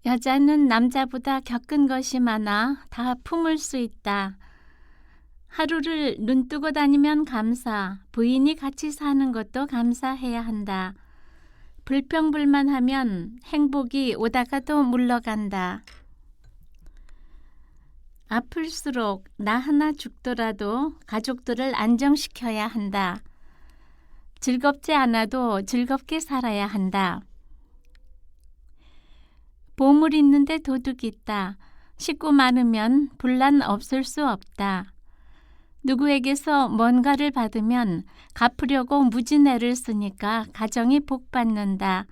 여자는 남자보다 겪은 것이 많아 다 품을 수 있다. 하루를 눈뜨고 다니면 감사, 부인이 같이 사는 것도 감사해야 한다. 불평불만하면 행복이 오다가도 물러간다. 아플수록 나 하나 죽더라도 가족들을 안정시켜야 한다. 즐겁지 않아도 즐겁게 살아야 한다. 보물 있는데 도둑 있다. 식구 많으면 분란 없을 수 없다. 누구에게서 뭔가를 받으면 갚으려고 무진애를 쓰니까 가정이 복받는다.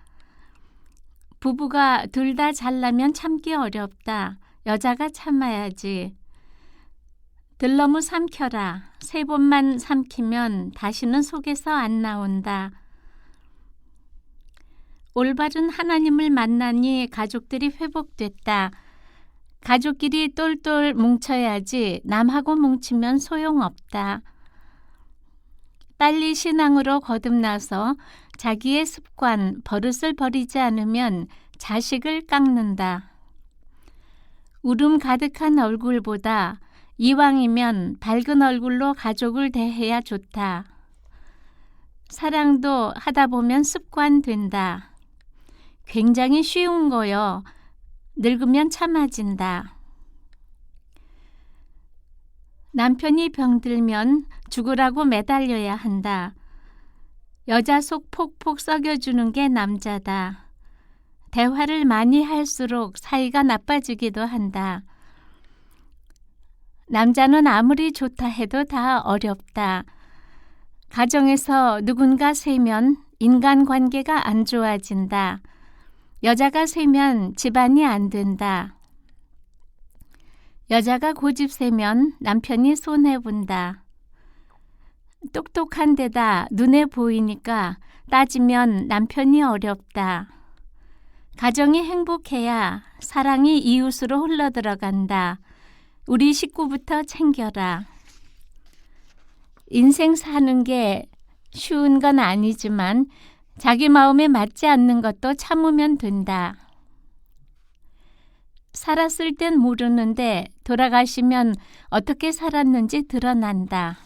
부부가 둘 다 잘나면 참기 어렵다. 여자가 참아야지. 들너무 삼켜라. 3번만 삼키면 다시는 속에서 안 나온다. 올바른 하나님을 만나니 가족들이 회복됐다. 가족끼리 똘똘 뭉쳐야지 남하고 뭉치면 소용없다. 빨리 신앙으로 거듭나서 자기의 습관, 버릇을 버리지 않으면 자식을 깎는다. 울음 가득한 얼굴보다 이왕이면 밝은 얼굴로 가족을 대해야 좋다. 사랑도 하다 보면 습관 된다. 굉장히 쉬운 거요. 늙으면 참아진다. 남편이 병들면 죽으라고 매달려야 한다. 여자 속 폭폭 썩여주는 게 남자다. 대화를 많이 할수록 사이가 나빠지기도 한다. 남자는 아무리 좋다 해도 다 어렵다. 가정에서 누군가 세면 인간관계가 안 좋아진다. 여자가 세면 집안이 안 된다. 여자가 고집 세면 남편이 손해본다. 똑똑한 데다 눈에 보이니까 따지면 남편이 어렵다. 가정이 행복해야 사랑이 이웃으로 흘러들어간다. 우리 식구부터 챙겨라. 인생 사는 게 쉬운 건 아니지만 자기 마음에 맞지 않는 것도 참으면 된다. 살았을 땐 모르는데 돌아가시면 어떻게 살았는지 드러난다.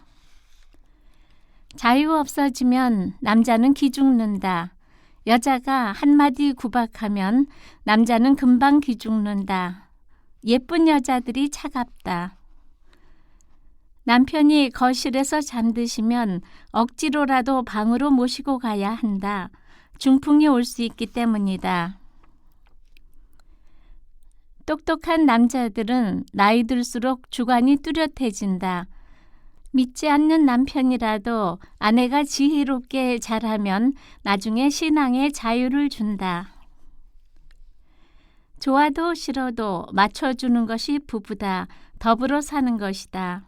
자유 없어지면 남자는 기죽는다. 여자가 한마디 구박하면 남자는 금방 기죽는다. 예쁜 여자들이 차갑다. 남편이 거실에서 잠드시면 억지로라도 방으로 모시고 가야 한다. 중풍이 올 수 있기 때문이다. 똑똑한 남자들은 나이 들수록 주관이 뚜렷해진다. 믿지 않는 남편이라도 아내가 지혜롭게 잘하면 나중에 신앙에 자유를 준다. 좋아도 싫어도 맞춰주는 것이 부부다. 더불어 사는 것이다.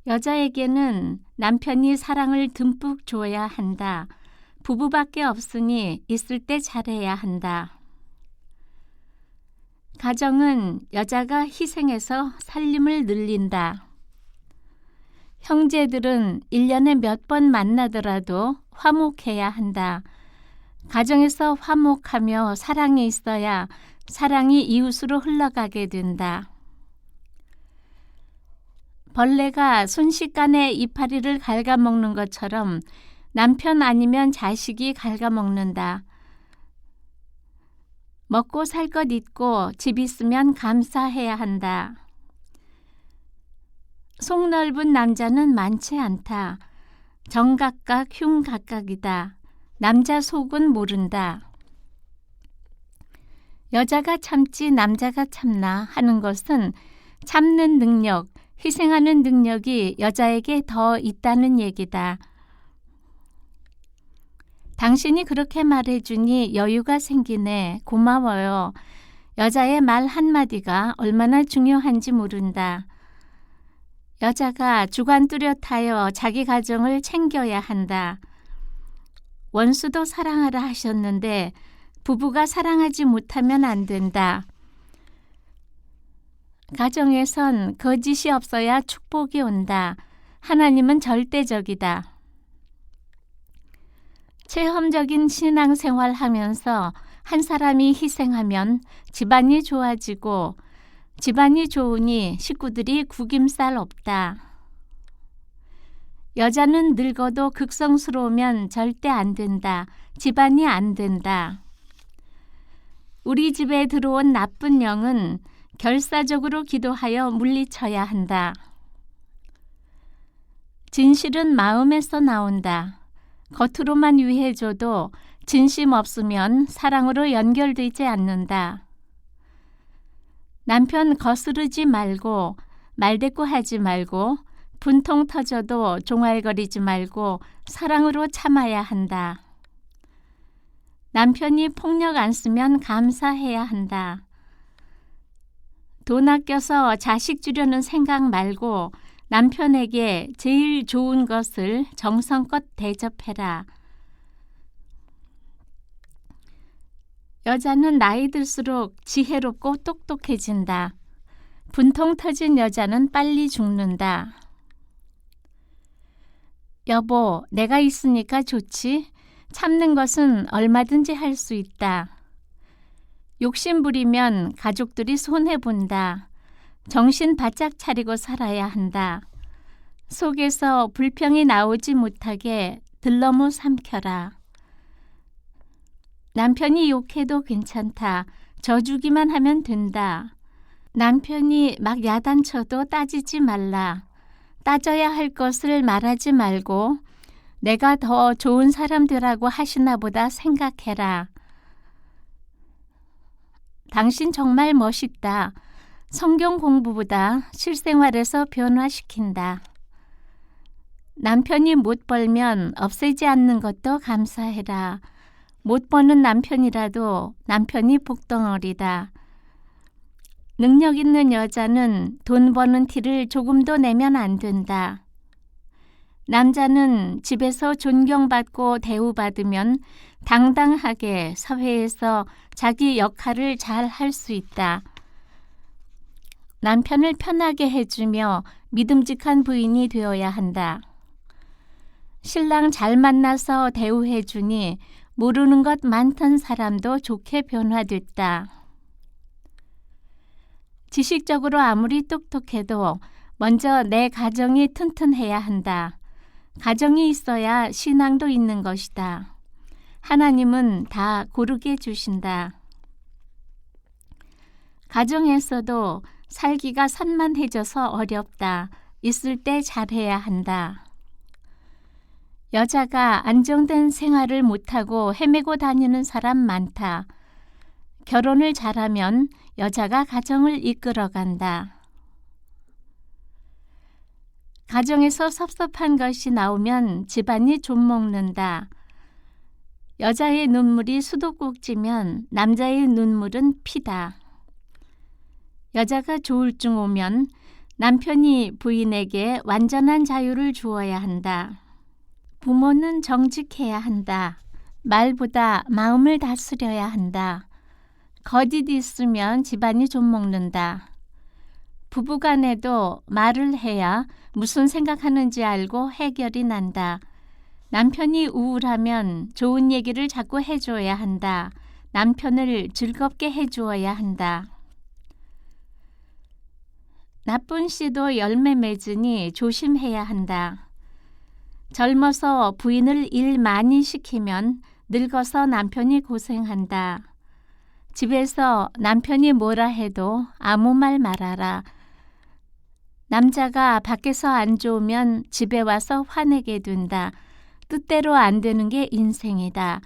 여자에게는 남편이 사랑을 듬뿍 줘야 한다. 부부밖에 없으니 있을 때 잘해야 한다. 가정은 여자가 희생해서 살림을 늘린다. 형제들은 1년에 몇 번 만나더라도 화목해야 한다. 가정에서 화목하며 사랑이 있어야 사랑이 이웃으로 흘러가게 된다. 벌레가 순식간에 이파리를 갉아먹는 것처럼 남편 아니면 자식이 갉아먹는다. 먹고 살 것 있고 집 있으면 감사해야 한다. 속 넓은 남자는 많지 않다. 정각각 흉각각이다. 남자 속은 모른다. 여자가 참지 남자가 참나 하는 것은 참는 능력, 희생하는 능력이 여자에게 더 있다는 얘기다. 당신이 그렇게 말해주니 여유가 생기네. 고마워요. 여자의 말 한마디가 얼마나 중요한지 모른다. 여자가 주관 뚜렷하여 자기 가정을 챙겨야 한다. 원수도 사랑하라 하셨는데 부부가 사랑하지 못하면 안 된다. 가정에선 거짓이 없어야 축복이 온다. 하나님은 절대적이다. 체험적인 신앙생활 하면서 한 사람이 희생하면 집안이 좋아지고 집안이 좋으니 식구들이 구김살 없다. 여자는 늙어도 극성스러우면 절대 안 된다. 집안이 안 된다. 우리 집에 들어온 나쁜 영은 결사적으로 기도하여 물리쳐야 한다. 진실은 마음에서 나온다. 겉으로만 위해줘도 진심 없으면 사랑으로 연결되지 않는다. 남편 거스르지 말고 말대꾸하지 말고 분통 터져도 종알거리지 말고 사랑으로 참아야 한다. 남편이 폭력 안 쓰면 감사해야 한다. 돈 아껴서 자식 주려는 생각 말고 남편에게 제일 좋은 것을 정성껏 대접해라. 여자는 나이 들수록 지혜롭고 똑똑해진다. 분통 터진 여자는 빨리 죽는다. 여보, 내가 있으니까 좋지? 참는 것은 얼마든지 할 수 있다. 욕심 부리면 가족들이 손해본다. 정신 바짝 차리고 살아야 한다. 속에서 불평이 나오지 못하게 들러무 삼켜라. 남편이 욕해도 괜찮다. 져주기만 하면 된다. 남편이 막 야단쳐도 따지지 말라. 따져야 할 것을 말하지 말고 내가 더 좋은 사람 되라고 하시나 보다 생각해라. 당신 정말 멋있다. 성경 공부보다 실생활에서 변화시킨다. 남편이 못 벌면 없애지 않는 것도 감사해라. 못 버는 남편이라도 남편이 복덩어리다. 능력 있는 여자는 돈 버는 티를 조금도 내면 안 된다. 남자는 집에서 존경받고 대우받으면 당당하게 사회에서 자기 역할을 잘 할 수 있다. 남편을 편하게 해주며 믿음직한 부인이 되어야 한다. 신랑 잘 만나서 대우해주니 모르는 것 많던 사람도 좋게 변화됐다. 지식적으로 아무리 똑똑해도 먼저 내 가정이 튼튼해야 한다. 가정이 있어야 신앙도 있는 것이다. 하나님은 다 고르게 주신다. 가정에서도 살기가 산만해져서 어렵다. 있을 때 잘해야 한다. 여자가 안정된 생활을 못하고 헤매고 다니는 사람 많다. 결혼을 잘하면 여자가 가정을 이끌어간다. 가정에서 섭섭한 것이 나오면 집안이 좀먹는다. 여자의 눈물이 수도꼭지면 남자의 눈물은 피다. 여자가 조울증 오면 남편이 부인에게 완전한 자유를 주어야 한다. 부모는 정직해야 한다. 말보다 마음을 다스려야 한다. 거짓 있으면 집안이 좀먹는다. 부부간에도 말을 해야 무슨 생각하는지 알고 해결이 난다. 남편이 우울하면 좋은 얘기를 자꾸 해줘야 한다. 남편을 즐겁게 해주어야 한다. 나쁜 씨도 열매 맺으니 조심해야 한다. 젊어서 부인을 일 많이 시키면 늙어서 남편이 고생한다. 집에서 남편이 뭐라 해도 아무 말 말아라. 남자가 밖에서 안 좋으면 집에 와서 화내게 된다. 뜻대로 안 되는 게 인생이다.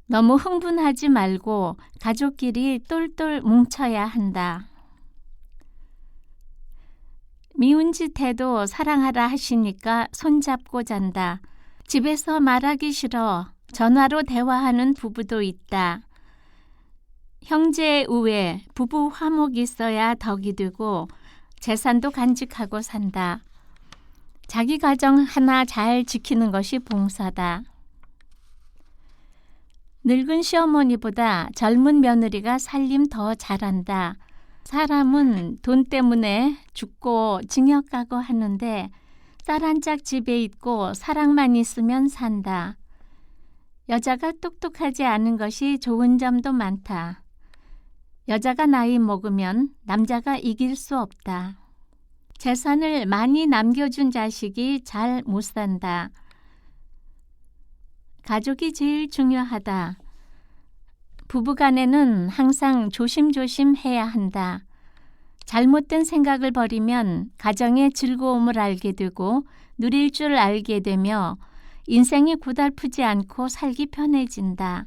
너무 흥분하지 말고 가족끼리 똘똘 뭉쳐야 한다. 미운 짓 해도 사랑하라 하시니까 손잡고 잔다. 집에서 말하기 싫어 전화로 대화하는 부부도 있다. 형제 우애, 부부 화목이 있어야 덕이 되고 재산도 간직하고 산다. 자기 가정 하나 잘 지키는 것이 봉사다. 늙은 시어머니보다 젊은 며느리가 살림 더 잘한다. 사람은 돈 때문에 죽고 징역 가고 하는데 딸 한 짝 집에 있고 사랑만 있으면 산다. 여자가 똑똑하지 않은 것이 좋은 점도 많다. 여자가 나이 먹으면 남자가 이길 수 없다. 재산을 많이 남겨준 자식이 잘 못 산다. 가족이 제일 중요하다. 부부간에는 항상 조심조심 해야 한다. 잘못된 생각을 버리면 가정의 즐거움을 알게 되고 누릴 줄 알게 되며 인생이 고달프지 않고 살기 편해진다.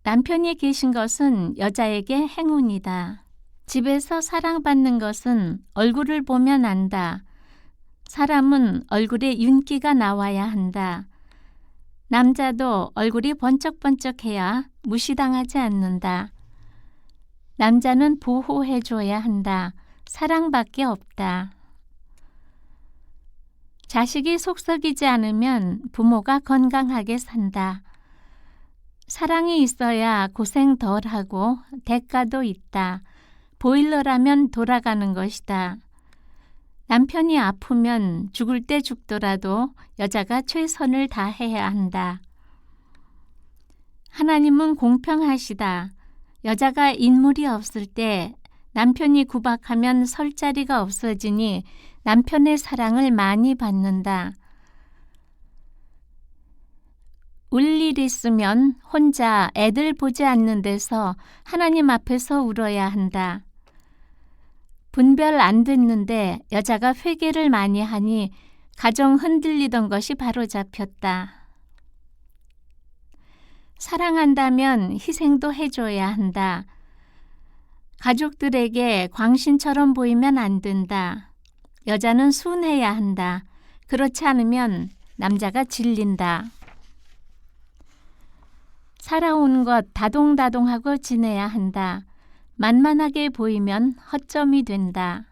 남편이 계신 것은 여자에게 행운이다. 집에서 사랑받는 것은 얼굴을 보면 안다. 사람은 얼굴에 윤기가 나와야 한다. 남자도 얼굴이 번쩍번쩍해야 무시당하지 않는다. 남자는 보호해줘야 한다. 사랑밖에 없다. 자식이 속썩이지 않으면 부모가 건강하게 산다. 사랑이 있어야 고생 덜하고 대가도 있다. 보일러라면 돌아가는 것이다. 남편이 아프면 죽을 때 죽더라도 여자가 최선을 다해야 한다. 하나님은 공평하시다. 여자가 인물이 없을 때 남편이 구박하면 설 자리가 없어지니 남편의 사랑을 많이 받는다. 울 일 있으면 혼자 애들 보지 않는 데서 하나님 앞에서 울어야 한다. 분별 안 됐는데 여자가 회개를 많이 하니 가정 흔들리던 것이 바로 잡혔다. 사랑한다면 희생도 해줘야 한다. 가족들에게 광신처럼 보이면 안 된다. 여자는 순해야 한다. 그렇지 않으면 남자가 질린다. 살아온 것 다동다동하고 지내야 한다. 만만하게 보이면 허점이 된다.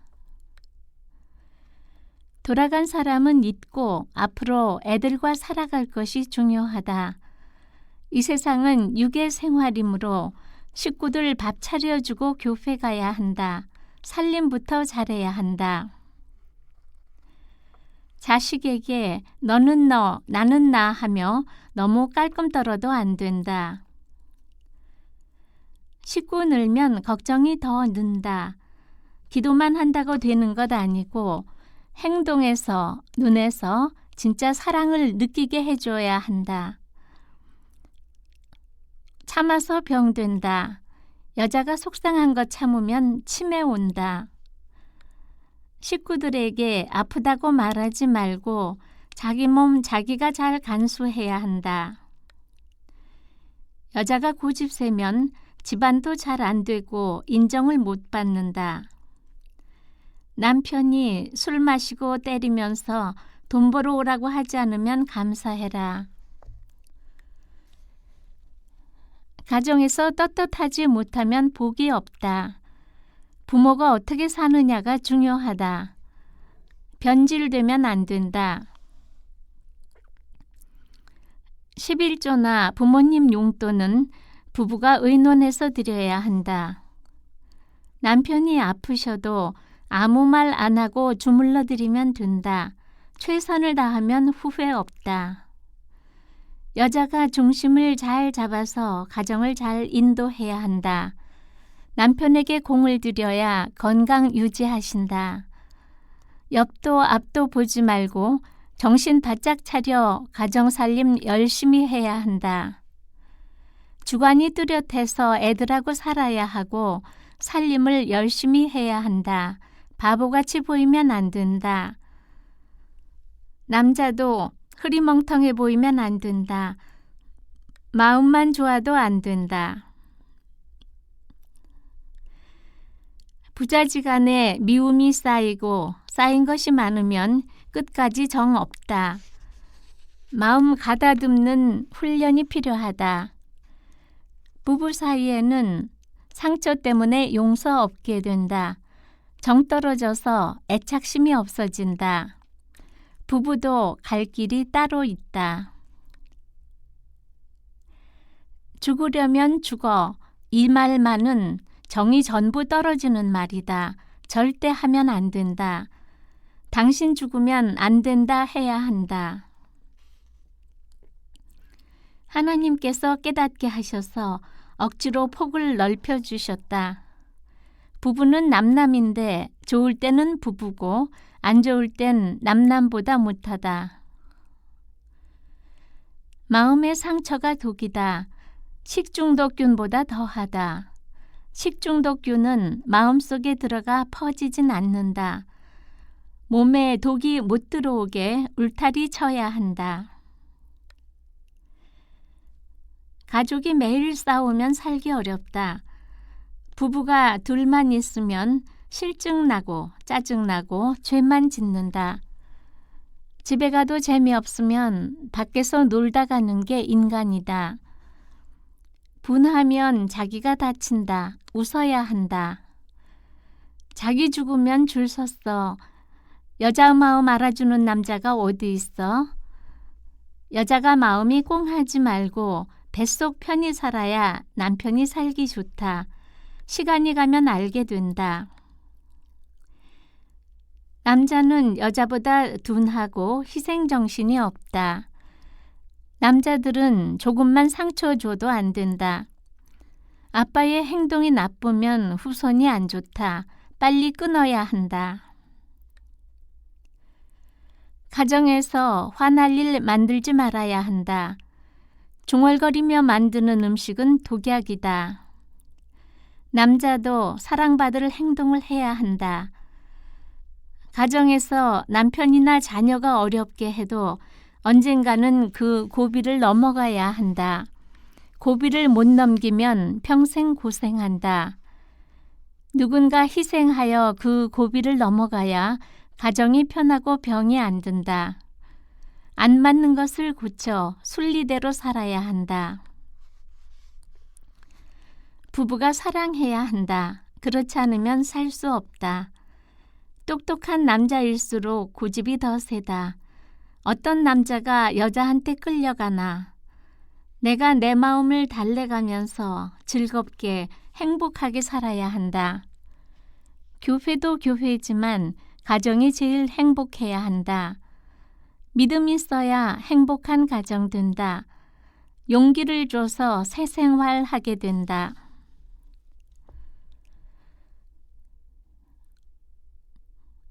돌아간 사람은 잊고 앞으로 애들과 살아갈 것이 중요하다. 이 세상은 육의 생활이므로 식구들 밥 차려주고 교회 가야 한다. 살림부터 잘해야 한다. 자식에게 너는 너, 나는 나 하며 너무 깔끔 떨어도 안 된다. 식구 늘면 걱정이 더 는다. 기도만 한다고 되는 것 아니고 행동에서, 눈에서 진짜 사랑을 느끼게 해줘야 한다. 참아서 병된다. 여자가 속상한 것 참으면 치매 온다. 식구들에게 아프다고 말하지 말고 자기 몸 자기가 잘 간수해야 한다. 여자가 고집세면 집안도 잘 안 되고 인정을 못 받는다. 남편이 술 마시고 때리면서 돈 벌어 오라고 하지 않으면 감사해라. 가정에서 떳떳하지 못하면 복이 없다. 부모가 어떻게 사느냐가 중요하다. 변질되면 안 된다. 11조나 부모님 용돈은 부부가 의논해서 드려야 한다. 남편이 아프셔도 아무 말 안 하고 주물러 드리면 된다. 최선을 다하면 후회 없다. 여자가 중심을 잘 잡아서 가정을 잘 인도해야 한다. 남편에게 공을 들여야 건강 유지하신다. 옆도 앞도 보지 말고 정신 바짝 차려 가정살림 열심히 해야 한다. 주관이 뚜렷해서 애들하고 살아야 하고 살림을 열심히 해야 한다. 바보같이 보이면 안 된다. 남자도 흐리멍텅해 보이면 안 된다. 마음만 좋아도 안 된다. 부자지간에 미움이 쌓이고 쌓인 것이 많으면 끝까지 정 없다. 마음 가다듬는 훈련이 필요하다. 부부 사이에는 상처 때문에 용서 없게 된다. 정 떨어져서 애착심이 없어진다. 부부도 갈 길이 따로 있다. 죽으려면 죽어. 이 말만은 정이 전부 떨어지는 말이다. 절대 하면 안 된다. 당신 죽으면 안 된다 해야 한다. 하나님께서 깨닫게 하셔서 억지로 폭을 넓혀주셨다. 부부는 남남인데 좋을 때는 부부고 안 좋을 땐 남남보다 못하다. 마음의 상처가 독이다. 식중독균보다 더하다. 식중독균은 마음속에 들어가 퍼지진 않는다. 몸에 독이 못 들어오게 울타리 쳐야 한다. 가족이 매일 싸우면 살기 어렵다. 부부가 둘만 있으면 실증나고 짜증나고 죄만 짓는다. 집에 가도 재미없으면 밖에서 놀다 가는 게 인간이다. 분하면 자기가 다친다. 웃어야 한다. 자기 죽으면 줄 섰어. 여자 마음 알아주는 남자가 어디 있어? 여자가 마음이 꽁하지 말고 뱃속 편히 살아야 남편이 살기 좋다. 시간이 가면 알게 된다. 남자는 여자보다 둔하고 희생정신이 없다. 남자들은 조금만 상처 줘도 안 된다. 아빠의 행동이 나쁘면 후손이 안 좋다. 빨리 끊어야 한다. 가정에서 화날 일 만들지 말아야 한다. 중얼거리며 만드는 음식은 독약이다. 남자도 사랑받을 행동을 해야 한다. 가정에서 남편이나 자녀가 어렵게 해도 언젠가는 그 고비를 넘어가야 한다. 고비를 못 넘기면 평생 고생한다. 누군가 희생하여 그 고비를 넘어가야 가정이 편하고 병이 안 든다. 안 맞는 것을 고쳐 순리대로 살아야 한다. 부부가 사랑해야 한다. 그렇지 않으면 살 수 없다. 똑똑한 남자일수록 고집이 더 세다. 어떤 남자가 여자한테 끌려가나. 내가 내 마음을 달래가면서 즐겁게 행복하게 살아야 한다. 교회도 교회지만 가정이 제일 행복해야 한다. 믿음 있어야 행복한 가정 된다. 용기를 줘서 새 생활 하게 된다.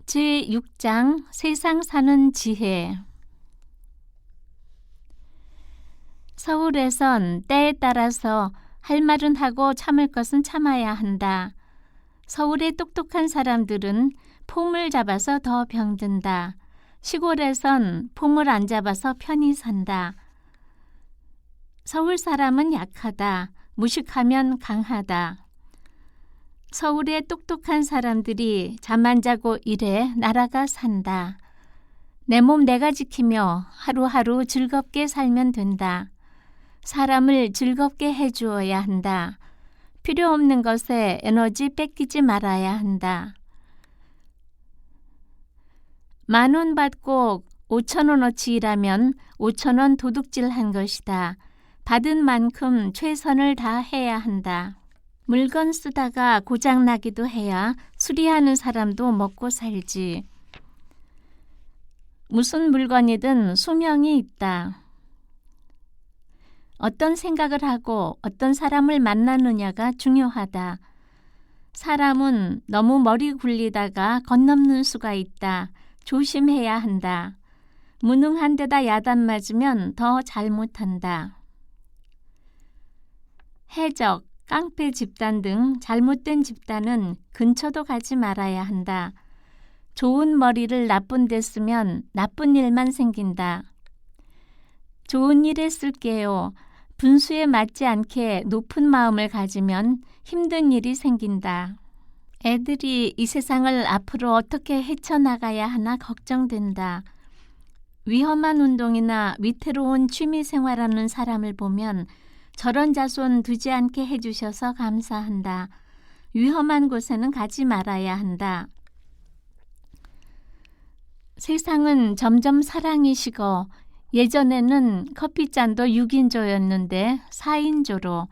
제6장 세상 사는 지혜. 서울에선 때에 따라서 할 말은 하고 참을 것은 참아야 한다. 서울의 똑똑한 사람들은 폼을 잡아서 더 병든다. 시골에선 폼을 안 잡아서 편히 산다. 서울 사람은 약하다. 무식하면 강하다. 서울의 똑똑한 사람들이 잠 안 자고 일해 나라가 산다. 내 몸 내가 지키며 하루하루 즐겁게 살면 된다. 사람을 즐겁게 해주어야 한다. 필요 없는 것에 에너지 뺏기지 말아야 한다. 10,000원 받고 5,000원어치 일하면 5,000원 도둑질한 것이다. 받은 만큼 최선을 다해야 한다. 물건 쓰다가 고장나기도 해야 수리하는 사람도 먹고 살지. 무슨 물건이든 수명이 있다. 어떤 생각을 하고 어떤 사람을 만나느냐가 중요하다. 사람은 너무 머리 굴리다가 건넘는 수가 있다. 조심해야 한다. 무능한 데다 야단 맞으면 더 잘못한다. 해적, 깡패 집단 등 잘못된 집단은 근처도 가지 말아야 한다. 좋은 머리를 나쁜 데 쓰면 나쁜 일만 생긴다. 좋은 일에 쓸게요. 분수에 맞지 않게 높은 마음을 가지면 힘든 일이 생긴다. 애들이 이 세상을 앞으로 어떻게 헤쳐나가야 하나 걱정된다. 위험한 운동이나 위태로운 취미 생활하는 사람을 보면 저런 자손 두지 않게 해주셔서 감사한다. 위험한 곳에는 가지 말아야 한다. 세상은 점점 사랑이 식어 예전에는 커피잔도 6인조였는데 4인조로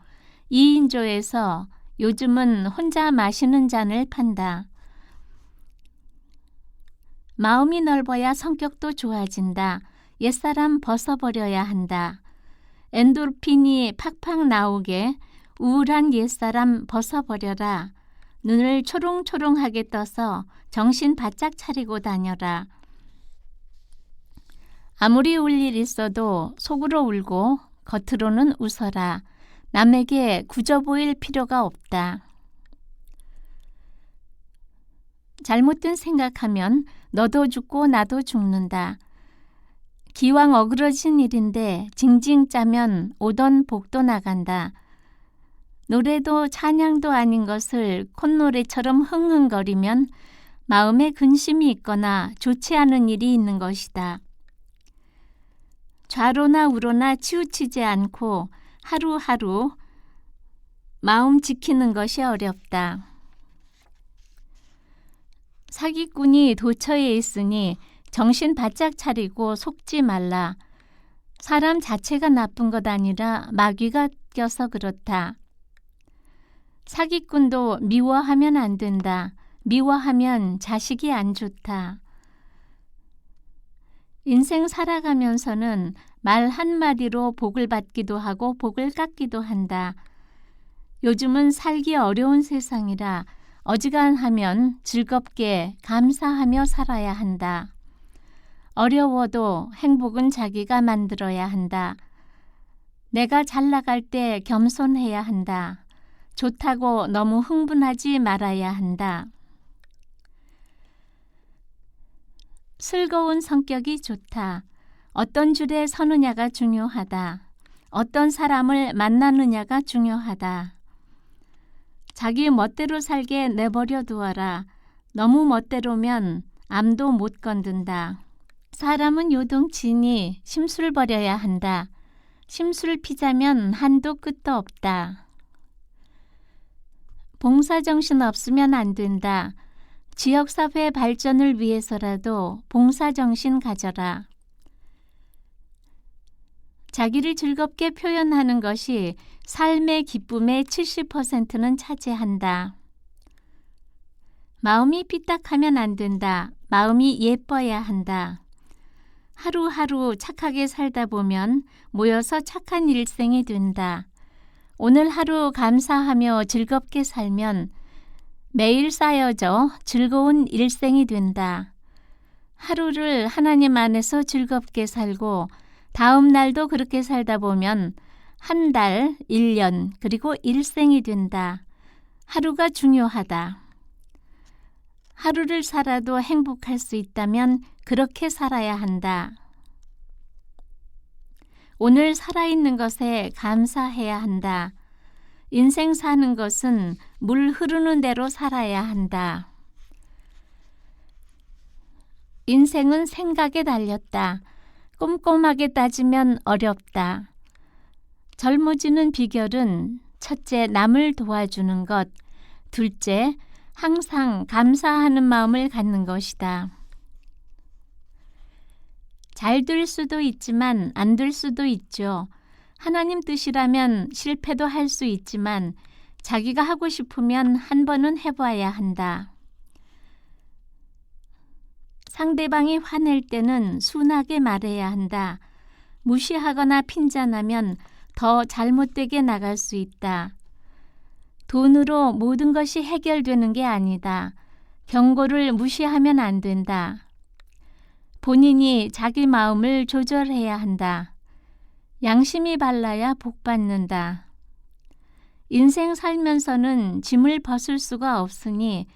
2인조에서 요즘은 혼자 마시는 잔을 판다. 마음이 넓어야 성격도 좋아진다. 옛사람 벗어버려야 한다. 엔도르핀이 팍팍 나오게 우울한 옛사람 벗어버려라. 눈을 초롱초롱하게 떠서 정신 바짝 차리고 다녀라. 아무리 울 일 있어도 속으로 울고 겉으로는 웃어라. 남에게 굳어 보일 필요가 없다. 잘못된 생각하면 너도 죽고 나도 죽는다. 기왕 어그러진 일인데 징징 짜면 오던 복도 나간다. 노래도 찬양도 아닌 것을 콧노래처럼 흥흥거리면 마음에 근심이 있거나 좋지 않은 일이 있는 것이다. 좌로나 우로나 치우치지 않고 하루하루 마음 지키는 것이 어렵다. 사기꾼이 도처에 있으니 정신 바짝 차리고 속지 말라. 사람 자체가 나쁜 것 아니라 마귀가 껴서 그렇다. 사기꾼도 미워하면 안 된다. 미워하면 자식이 안 좋다. 인생 살아가면서는 말 한마디로 복을 받기도 하고 복을 깎기도 한다. 요즘은 살기 어려운 세상이라 어지간하면 즐겁게 감사하며 살아야 한다. 어려워도 행복은 자기가 만들어야 한다. 내가 잘 나갈 때 겸손해야 한다. 좋다고 너무 흥분하지 말아야 한다. 슬거운 성격이 좋다. 어떤 줄에 서느냐가 중요하다. 어떤 사람을 만나느냐가 중요하다. 자기 멋대로 살게 내버려 두어라. 너무 멋대로면 암도 못 건든다. 사람은 요동치니 심술 버려야 한다. 심술 피자면 한도 끝도 없다. 봉사정신 없으면 안 된다. 지역사회 발전을 위해서라도 봉사정신 가져라. 자기를 즐겁게 표현하는 것이 삶의 기쁨의 70%는 차지한다. 마음이 삐딱하면 안 된다. 마음이 예뻐야 한다. 하루하루 착하게 살다 보면 모여서 착한 일생이 된다. 오늘 하루 감사하며 즐겁게 살면 매일 쌓여져 즐거운 일생이 된다. 하루를 하나님 안에서 즐겁게 살고 다음 날도 그렇게 살다 보면 한 달, 1년, 그리고 일생이 된다. 하루가 중요하다. 하루를 살아도 행복할 수 있다면 그렇게 살아야 한다. 오늘 살아있는 것에 감사해야 한다. 인생 사는 것은 물 흐르는 대로 살아야 한다. 인생은 생각에 달렸다. 꼼꼼하게 따지면 어렵다. 젊어지는 비결은 첫째, 남을 도와주는 것. 둘째, 항상 감사하는 마음을 갖는 것이다. 잘 될 수도 있지만 안 될 수도 있죠. 하나님 뜻이라면 실패도 할 수 있지만 자기가 하고 싶으면 한 번은 해봐야 한다. 상대방이 화낼 때는 순하게 말해야 한다. 무시하거나 핀잔하면 더 잘못되게 나갈 수 있다. 돈으로 모든 것이 해결되는 게 아니다. 경고를 무시하면 안 된다. 본인이 자기 마음을 조절해야 한다. 양심이 발라야 복 받는다. 인생 살면서는 짐을 벗을 수가 없으니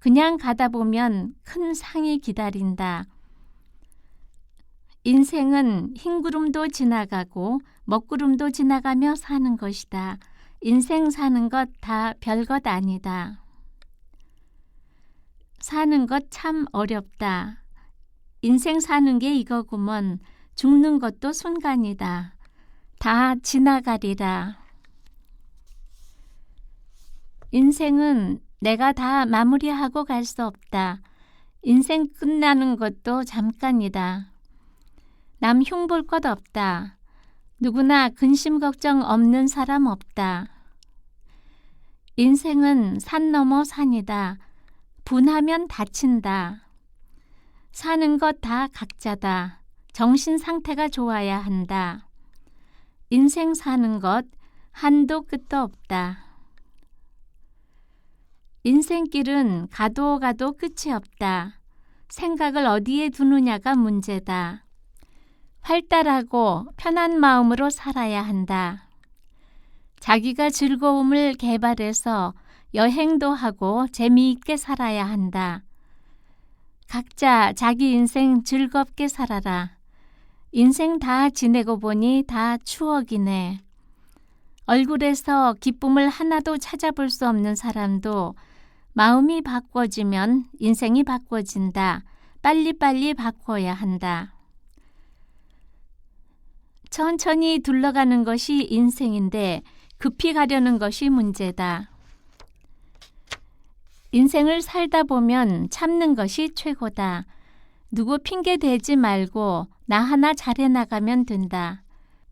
그냥 가다 보면 큰 상이 기다린다. 인생은 흰구름도 지나가고 먹구름도 지나가며 사는 것이다. 인생 사는 것 다 별것 아니다. 사는 것 참 어렵다. 인생 사는 게 이거구먼. 죽는 것도 순간이다. 다 지나가리라. 인생은 내가 다 마무리하고 갈 수 없다. 인생 끝나는 것도 잠깐이다. 남 흉볼 것 없다. 누구나 근심 걱정 없는 사람 없다. 인생은 산 넘어 산이다. 분하면 다친다. 사는 것 다 각자다. 정신 상태가 좋아야 한다. 인생 사는 것 한도 끝도 없다. 인생길은 가도 가도 끝이 없다. 생각을 어디에 두느냐가 문제다. 활달하고 편한 마음으로 살아야 한다. 자기가 즐거움을 개발해서 여행도 하고 재미있게 살아야 한다. 각자 자기 인생 즐겁게 살아라. 인생 다 지내고 보니 다 추억이네. 얼굴에서 기쁨을 하나도 찾아볼 수 없는 사람도 마음이 바꿔지면 인생이 바꿔진다. 빨리빨리 바꿔야 한다. 천천히 둘러가는 것이 인생인데 급히 가려는 것이 문제다. 인생을 살다 보면 참는 것이 최고다. 누구 핑계 대지 말고 나 하나 잘해 나가면 된다.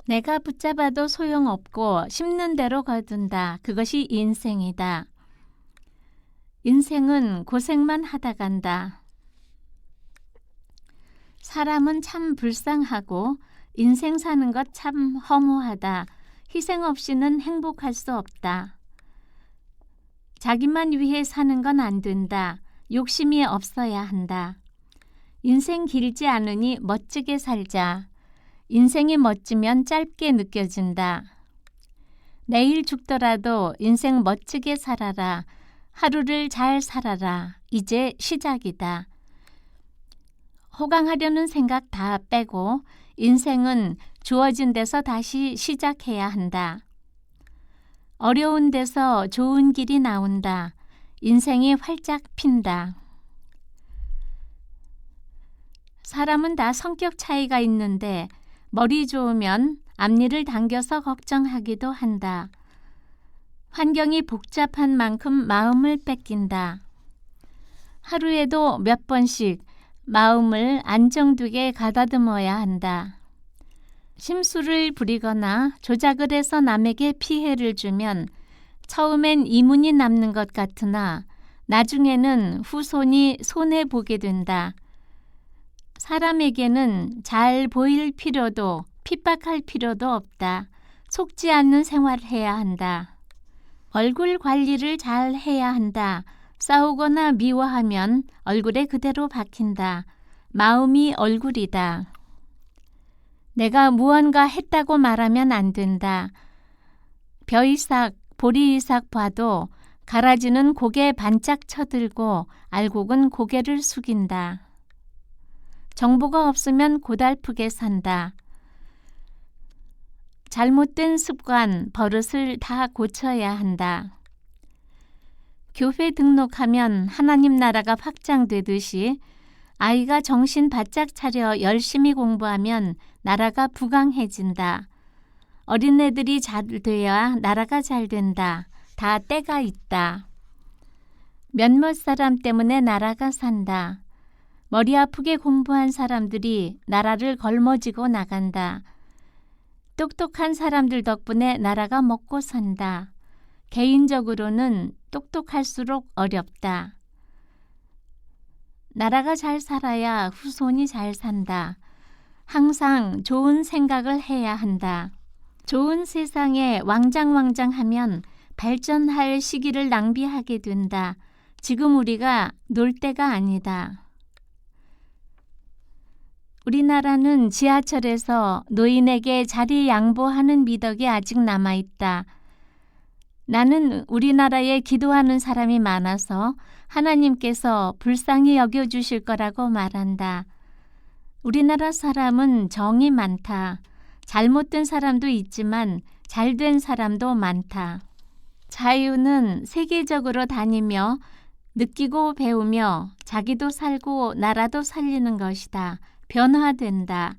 내가 붙잡아도 소용없고 심는 대로 거둔다. 그것이 인생이다. 인생은 고생만 하다 간다. 사람은 참 불쌍하고 인생 사는 것 참 허무하다. 희생 없이는 행복할 수 없다. 자기만 위해 사는 건 안 된다. 욕심이 없어야 한다. 인생 길지 않으니 멋지게 살자. 인생이 멋지면 짧게 느껴진다. 내일 죽더라도 인생 멋지게 살아라. 하루를 잘 살아라. 이제 시작이다. 호강하려는 생각 다 빼고 인생은 주어진 데서 다시 시작해야 한다. 어려운 데서 좋은 길이 나온다. 인생이 활짝 핀다. 사람은 다 성격 차이가 있는데 머리 좋으면 앞니를 당겨서 걱정하기도 한다. 환경이 복잡한 만큼 마음을 뺏긴다. 하루에도 몇 번씩 마음을 안정되게 가다듬어야 한다. 심술을 부리거나 조작을 해서 남에게 피해를 주면 처음엔 이문이 남는 것 같으나 나중에는 후손이 손해보게 된다. 사람에게는 잘 보일 필요도 핍박할 필요도 없다. 속지 않는 생활을 해야 한다. 얼굴 관리를 잘 해야 한다. 싸우거나 미워하면 얼굴에 그대로 박힌다. 마음이 얼굴이다. 내가 무언가 했다고 말하면 안 된다. 벼이삭, 보리이삭 봐도 가라지는 고개 반짝 쳐들고 알곡은 고개를 숙인다. 정보가 없으면 고달프게 산다. 잘못된 습관, 버릇을 다 고쳐야 한다. 교회 등록하면 하나님 나라가 확장되듯이 아이가 정신 바짝 차려 열심히 공부하면 나라가 부강해진다. 어린애들이 잘 돼야 나라가 잘 된다. 다 때가 있다. 몇몇 사람 때문에 나라가 산다. 머리 아프게 공부한 사람들이 나라를 걸머쥐고 나간다. 똑똑한 사람들 덕분에 나라가 먹고 산다. 개인적으로는 똑똑할수록 어렵다. 나라가 잘 살아야 후손이 잘 산다. 항상 좋은 생각을 해야 한다. 좋은 세상에 왕장왕장하면 발전할 시기를 낭비하게 된다. 지금 우리가 놀 때가 아니다. 우리나라는 지하철에서 노인에게 자리 양보하는 미덕이 아직 남아있다. 나는 우리나라에 기도하는 사람이 많아서 하나님께서 불쌍히 여겨주실 거라고 말한다. 우리나라 사람은 정이 많다. 잘못된 사람도 있지만 잘된 사람도 많다. 자유는 세계적으로 다니며 느끼고 배우며 자기도 살고 나라도 살리는 것이다. 변화된다.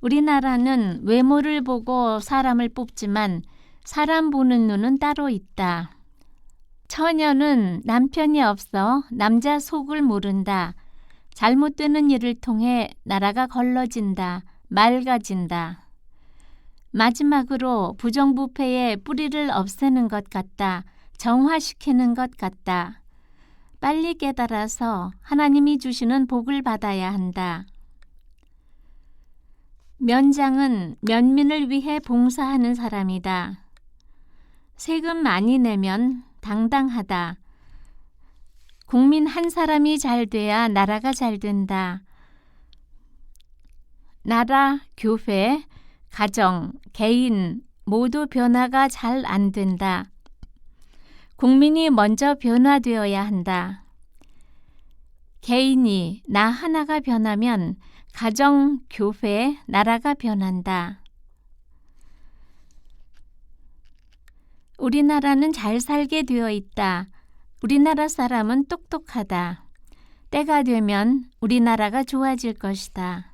우리나라는 외모를 보고 사람을 뽑지만 사람 보는 눈은 따로 있다. 처녀는 남편이 없어 남자 속을 모른다. 잘못되는 일을 통해 나라가 걸러진다. 맑아진다. 마지막으로 부정부패의 뿌리를 없애는 것 같다. 정화시키는 것 같다. 빨리 깨달아서 하나님이 주시는 복을 받아야 한다. 면장은 면민을 위해 봉사하는 사람이다. 세금 많이 내면 당당하다. 국민 한 사람이 잘 돼야 나라가 잘 된다. 나라, 교회, 가정, 개인 모두 변화가 잘 안 된다. 국민이 먼저 변화되어야 한다. 개인이 나 하나가 변하면 가정, 교회, 나라가 변한다. 우리나라는 잘 살게 되어 있다. 우리나라 사람은 똑똑하다. 때가 되면 우리나라가 좋아질 것이다.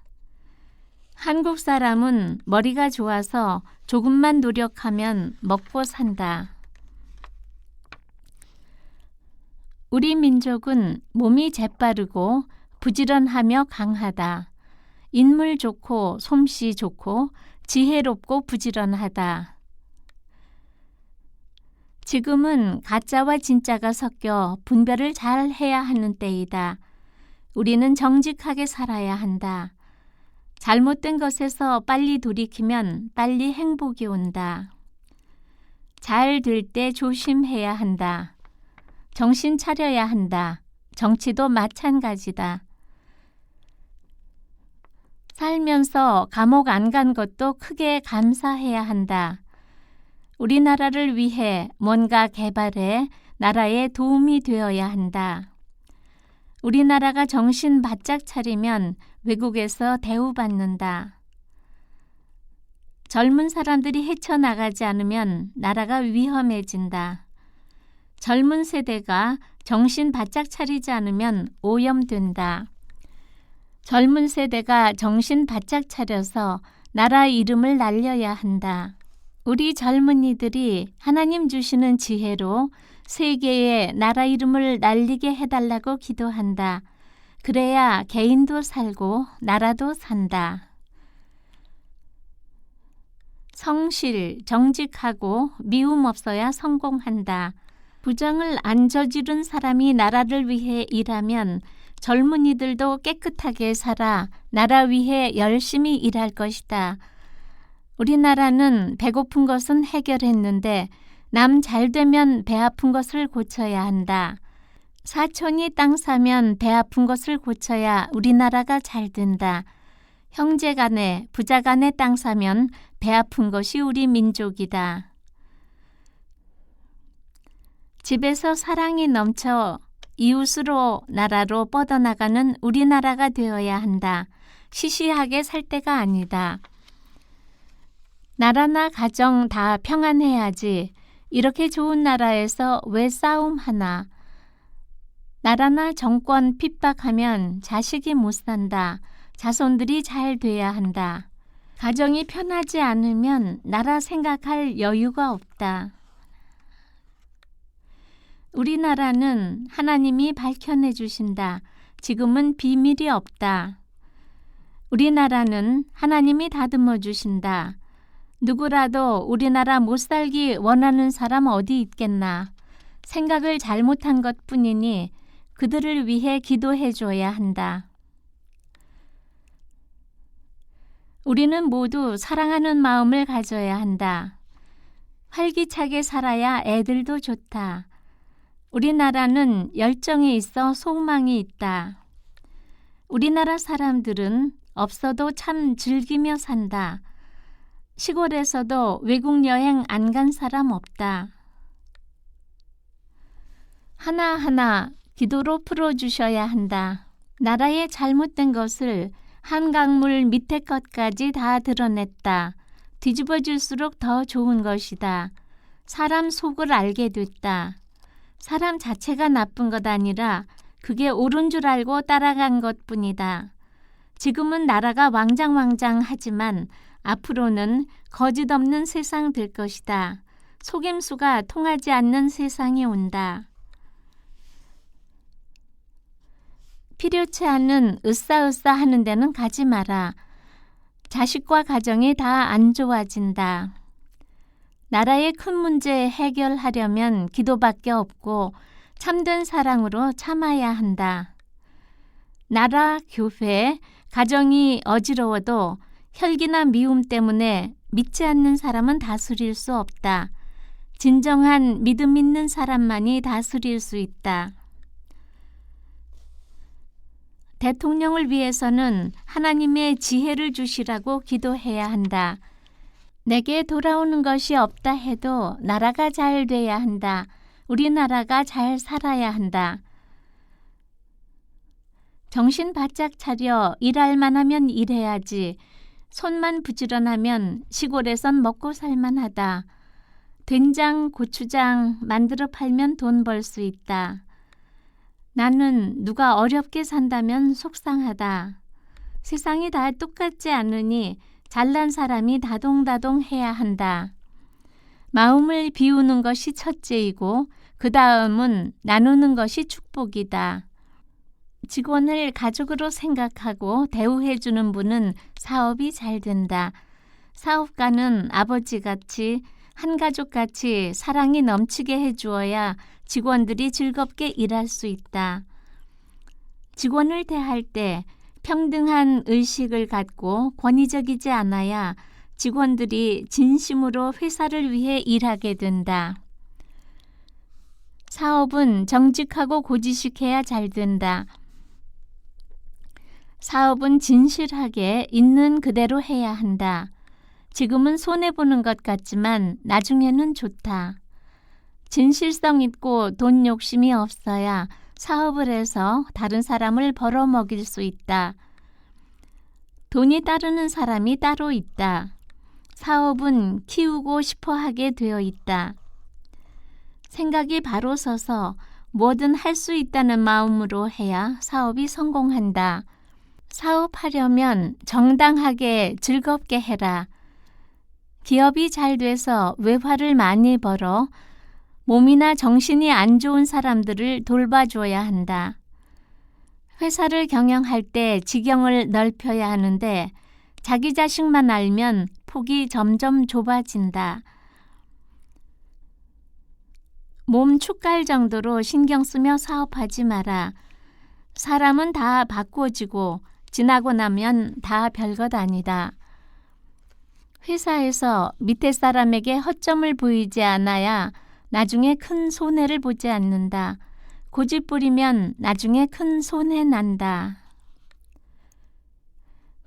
한국 사람은 머리가 좋아서 조금만 노력하면 먹고 산다. 우리 민족은 몸이 재빠르고 부지런하며 강하다. 인물 좋고 솜씨 좋고 지혜롭고 부지런하다. 지금은 가짜와 진짜가 섞여 분별을 잘 해야 하는 때이다. 우리는 정직하게 살아야 한다. 잘못된 것에서 빨리 돌이키면 빨리 행복이 온다. 잘 될 때 조심해야 한다. 정신 차려야 한다. 정치도 마찬가지다. 살면서 감옥 안 간 것도 크게 감사해야 한다. 우리나라를 위해 뭔가 개발해 나라에 도움이 되어야 한다. 우리나라가 정신 바짝 차리면 외국에서 대우받는다. 젊은 사람들이 헤쳐나가지 않으면 나라가 위험해진다. 젊은 세대가 정신 바짝 차리지 않으면 오염된다. 젊은 세대가 정신 바짝 차려서 나라 이름을 날려야 한다. 우리 젊은이들이 하나님 주시는 지혜로 세계에 나라 이름을 날리게 해달라고 기도한다. 그래야 개인도 살고 나라도 산다. 성실, 정직하고 미움 없어야 성공한다. 부정을 안 저지른 사람이 나라를 위해 일하면 젊은이들도 깨끗하게 살아 나라 위해 열심히 일할 것이다. 우리나라는 배고픈 것은 해결했는데 남 잘 되면 배 아픈 것을 고쳐야 한다. 사촌이 땅 사면 배 아픈 것을 고쳐야 우리나라가 잘 된다. 형제 간에 부자 간에 땅 사면 배 아픈 것이 우리 민족이다. 집에서 사랑이 넘쳐 이웃으로 나라로 뻗어나가는 우리나라가 되어야 한다. 시시하게 살 때가 아니다. 나라나 가정 다 평안해야지. 이렇게 좋은 나라에서 왜 싸움하나. 나라나 정권 핍박하면 자식이 못 산다. 자손들이 잘 돼야 한다. 가정이 편하지 않으면 나라 생각할 여유가 없다. 우리나라는 하나님이 밝혀내 주신다. 지금은 비밀이 없다. 우리나라는 하나님이 다듬어 주신다. 누구라도 우리나라 못 살기 원하는 사람 어디 있겠나. 생각을 잘못한 것뿐이니 그들을 위해 기도해 줘야 한다. 우리는 모두 사랑하는 마음을 가져야 한다. 활기차게 살아야 애들도 좋다. 우리나라는 열정이 있어 소망이 있다. 우리나라 사람들은 없어도 참 즐기며 산다. 시골에서도 외국 여행 안 간 사람 없다. 하나하나 기도로 풀어주셔야 한다. 나라의 잘못된 것을 한강물 밑에 것까지 다 드러냈다. 뒤집어질수록 더 좋은 것이다. 사람 속을 알게 됐다. 사람 자체가 나쁜 것 아니라 그게 옳은 줄 알고 따라간 것뿐이다. 지금은 나라가 왕장왕장하지만 앞으로는 거짓 없는 세상 될 것이다. 속임수가 통하지 않는 세상이 온다. 필요치 않은 으싸으싸 하는 데는 가지 마라. 자식과 가정이 다 안 좋아진다. 나라의 큰 문제 해결하려면 기도밖에 없고 참된 사랑으로 참아야 한다. 나라, 교회, 가정이 어지러워도 혈기나 미움 때문에 믿지 않는 사람은 다스릴 수 없다. 진정한 믿음 있는 사람만이 다스릴 수 있다. 대통령을 위해서는 하나님의 지혜를 주시라고 기도해야 한다. 내게 돌아오는 것이 없다 해도 나라가 잘 돼야 한다. 우리나라가 잘 살아야 한다. 정신 바짝 차려 일할 만하면 일해야지. 손만 부지런하면 시골에선 먹고 살만하다. 된장, 고추장 만들어 팔면 돈 벌 수 있다. 나는 누가 어렵게 산다면 속상하다. 세상이 다 똑같지 않으니 잘난 사람이 다동다동 해야 한다. 마음을 비우는 것이 첫째이고 그 다음은 나누는 것이 축복이다. 직원을 가족으로 생각하고 대우해주는 분은 사업이 잘 된다. 사업가는 아버지같이 한가족같이 사랑이 넘치게 해주어야 직원들이 즐겁게 일할 수 있다. 직원을 대할 때 평등한 의식을 갖고 권위적이지 않아야 직원들이 진심으로 회사를 위해 일하게 된다. 사업은 정직하고 고지식해야 잘 된다. 사업은 진실하게 있는 그대로 해야 한다. 지금은 손해보는 것 같지만 나중에는 좋다. 진실성 있고 돈 욕심이 없어야 사업을 해서 다른 사람을 벌어먹일 수 있다. 돈이 따르는 사람이 따로 있다. 사업은 키우고 싶어 하게 되어 있다. 생각이 바로 서서 뭐든 할 수 있다는 마음으로 해야 사업이 성공한다. 사업하려면 정당하게 즐겁게 해라. 기업이 잘 돼서 외화를 많이 벌어 몸이나 정신이 안 좋은 사람들을 돌봐줘야 한다. 회사를 경영할 때 지경을 넓혀야 하는데 자기 자식만 알면 폭이 점점 좁아진다. 몸 축 갈 정도로 신경 쓰며 사업하지 마라. 사람은 다 바꿔지고 지나고 나면 다 별것 아니다. 회사에서 밑에 사람에게 허점을 보이지 않아야 나중에 큰 손해를 보지 않는다. 고집 부리면 나중에 큰 손해 난다.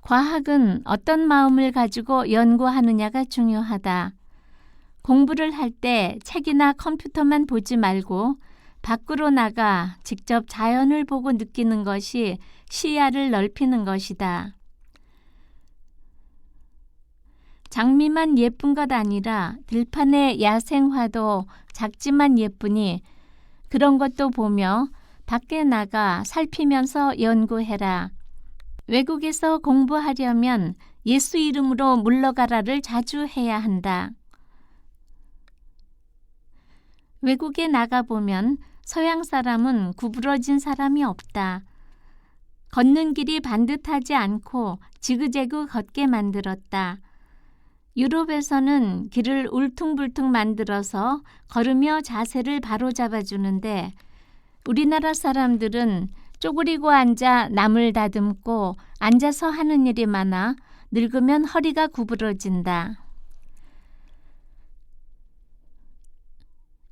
과학은 어떤 마음을 가지고 연구하느냐가 중요하다. 공부를 할 때 책이나 컴퓨터만 보지 말고 밖으로 나가 직접 자연을 보고 느끼는 것이 시야를 넓히는 것이다. 장미만 예쁜 것 아니라 들판의 야생화도 작지만 예쁘니 그런 것도 보며 밖에 나가 살피면서 연구해라. 외국에서 공부하려면 예수 이름으로 물러가라를 자주 해야 한다. 외국에 나가보면 서양 사람은 구부러진 사람이 없다. 걷는 길이 반듯하지 않고 지그재그 걷게 만들었다. 유럽에서는 길을 울퉁불퉁 만들어서 걸으며 자세를 바로잡아 주는데 우리나라 사람들은 쪼그리고 앉아 남을 다듬고 앉아서 하는 일이 많아 늙으면 허리가 구부러진다.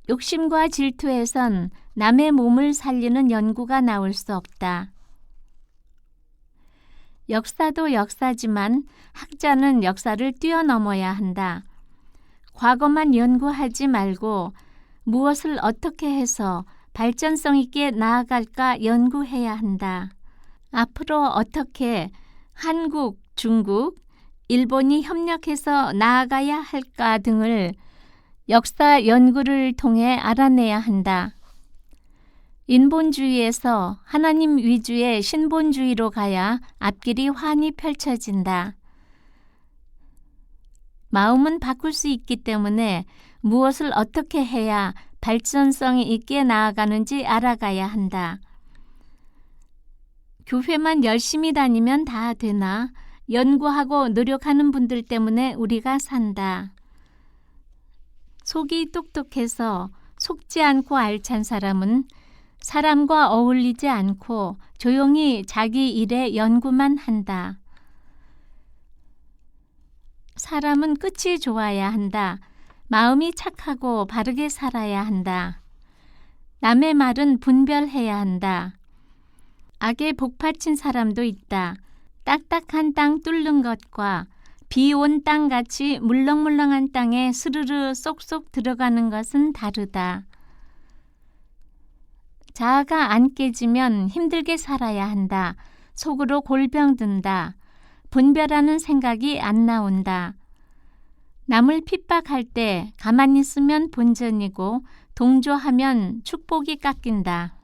욕심과 질투에선 남의 몸을 살리는 연구가 나올 수 없다. 역사도 역사지만 학자는 역사를 뛰어넘어야 한다. 과거만 연구하지 말고 무엇을 어떻게 해서 발전성 있게 나아갈까 연구해야 한다. 앞으로 어떻게 한국, 중국, 일본이 협력해서 나아가야 할까 등을 역사 연구를 통해 알아내야 한다. 인본주의에서 하나님 위주의 신본주의로 가야 앞길이 환히 펼쳐진다. 마음은 바꿀 수 있기 때문에 무엇을 어떻게 해야 발전성이 있게 나아가는지 알아가야 한다. 교회만 열심히 다니면 다 되나? 연구하고 노력하는 분들 때문에 우리가 산다. 속이 똑똑해서 속지 않고 알찬 사람은 사람과 어울리지 않고 조용히 자기 일에 연구만 한다. 사람은 끝이 좋아야 한다. 마음이 착하고 바르게 살아야 한다. 남의 말은 분별해야 한다. 악에 복받친 사람도 있다. 딱딱한 땅 뚫는 것과 비 온 땅같이 물렁물렁한 땅에 스르르 쏙쏙 들어가는 것은 다르다. 자아가 안 깨지면 힘들게 살아야 한다. 속으로 골병 든다. 분별하는 생각이 안 나온다. 남을 핍박할 때 가만히 있으면 본전이고 동조하면 축복이 깎인다.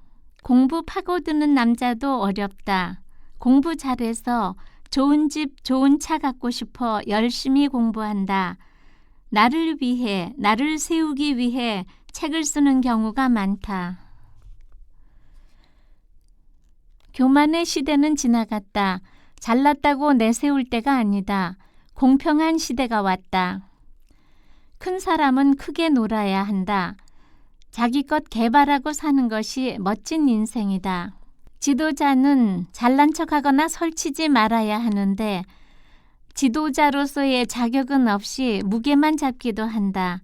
공부 파고드는 남자도 어렵다. 공부 잘해서 좋은 집, 좋은 차 갖고 싶어 열심히 공부한다. 나를 위해, 나를 세우기 위해 책을 쓰는 경우가 많다. 교만의 시대는 지나갔다. 잘났다고 내세울 때가 아니다. 공평한 시대가 왔다. 큰 사람은 크게 놀아야 한다. 자기 것 개발하고 사는 것이 멋진 인생이다. 지도자는 잘난 척하거나 설치지 말아야 하는데 지도자로서의 자격은 없이 무게만 잡기도 한다.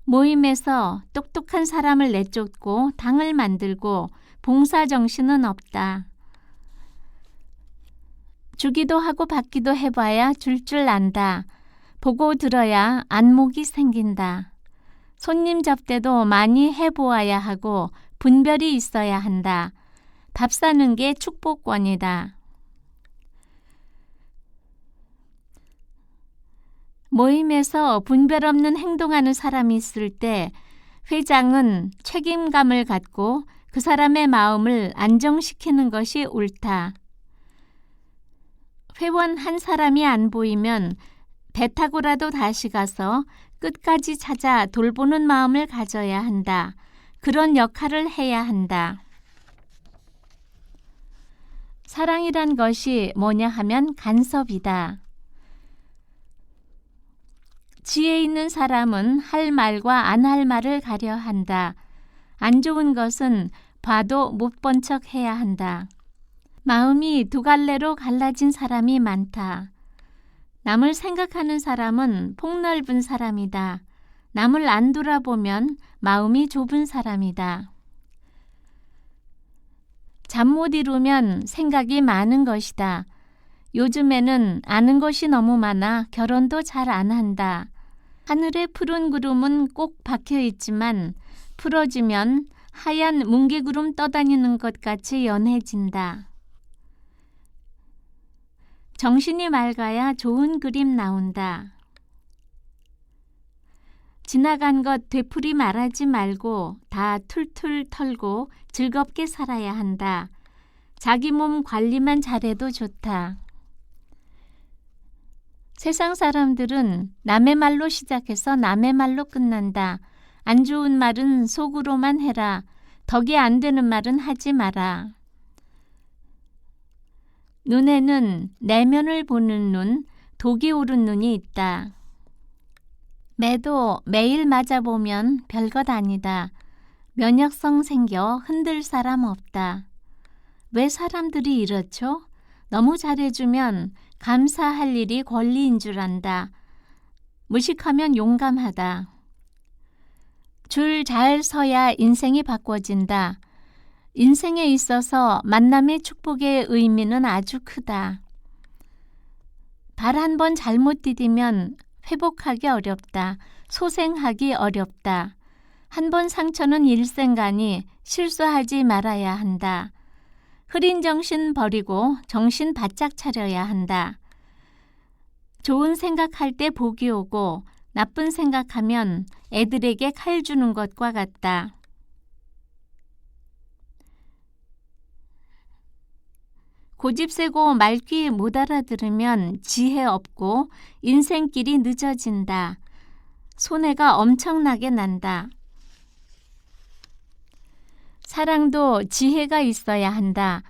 모임에서 똑똑한 사람을 내쫓고 당을 만들고 봉사정신은 없다. 주기도 하고 받기도 해봐야 줄 줄 안다. 보고 들어야 안목이 생긴다. 손님 접대도 많이 해보아야 하고 분별이 있어야 한다. 밥 사는 게 축복권이다. 모임에서 분별 없는 행동하는 사람이 있을 때 회장은 책임감을 갖고 그 사람의 마음을 안정시키는 것이 옳다. 회원 한 사람이 안 보이면 배 타고라도 다시 가서 끝까지 찾아 돌보는 마음을 가져야 한다. 그런 역할을 해야 한다. 사랑이란 것이 뭐냐 하면 간섭이다. 지혜 있는 사람은 할 말과 안 할 말을 가려 한다. 안 좋은 것은 봐도 못 본 척 해야 한다. 마음이 두 갈래로 갈라진 사람이 많다. 남을 생각하는 사람은 폭넓은 사람이다. 남을 안 돌아보면 마음이 좁은 사람이다. 잠 못 이루면 생각이 많은 것이다. 요즘에는 아는 것이 너무 많아 결혼도 잘 안 한다. 하늘에 푸른 구름은 꼭 박혀 있지만 풀어지면 하얀 뭉게구름 떠다니는 것 같이 연해진다. 정신이 맑아야 좋은 그림 나온다. 지나간 것 되풀이 말하지 말고 다 툴툴 털고 즐겁게 살아야 한다. 자기 몸 관리만 잘해도 좋다. 세상 사람들은 남의 말로 시작해서 남의 말로 끝난다. 안 좋은 말은 속으로만 해라. 덕이 안 되는 말은 하지 마라. 눈에는 내면을 보는 눈, 독이 오른 눈이 있다. 매도 매일 맞아보면 별것 아니다. 면역성 생겨 흔들 사람 없다. 왜 사람들이 이렇죠? 너무 잘해주면 감사할 일이 권리인 줄 안다. 무식하면 용감하다. 줄 잘 서야 인생이 바꿔진다. 인생에 있어서 만남의 축복의 의미는 아주 크다. 발 한 번 잘못 디디면 회복하기 어렵다. 소생하기 어렵다. 한 번 상처는 일생가니 실수하지 말아야 한다. 흐린 정신 버리고 정신 바짝 차려야 한다. 좋은 생각할 때 복이 오고 나쁜 생각하면 애들에게 칼 주는 것과 같다. 고집 세고 말귀 못 알아들으면 지혜 없고 인생길이 늦어진다. 손해가 엄청나게 난다. 사랑도 지혜가 있어야 한다.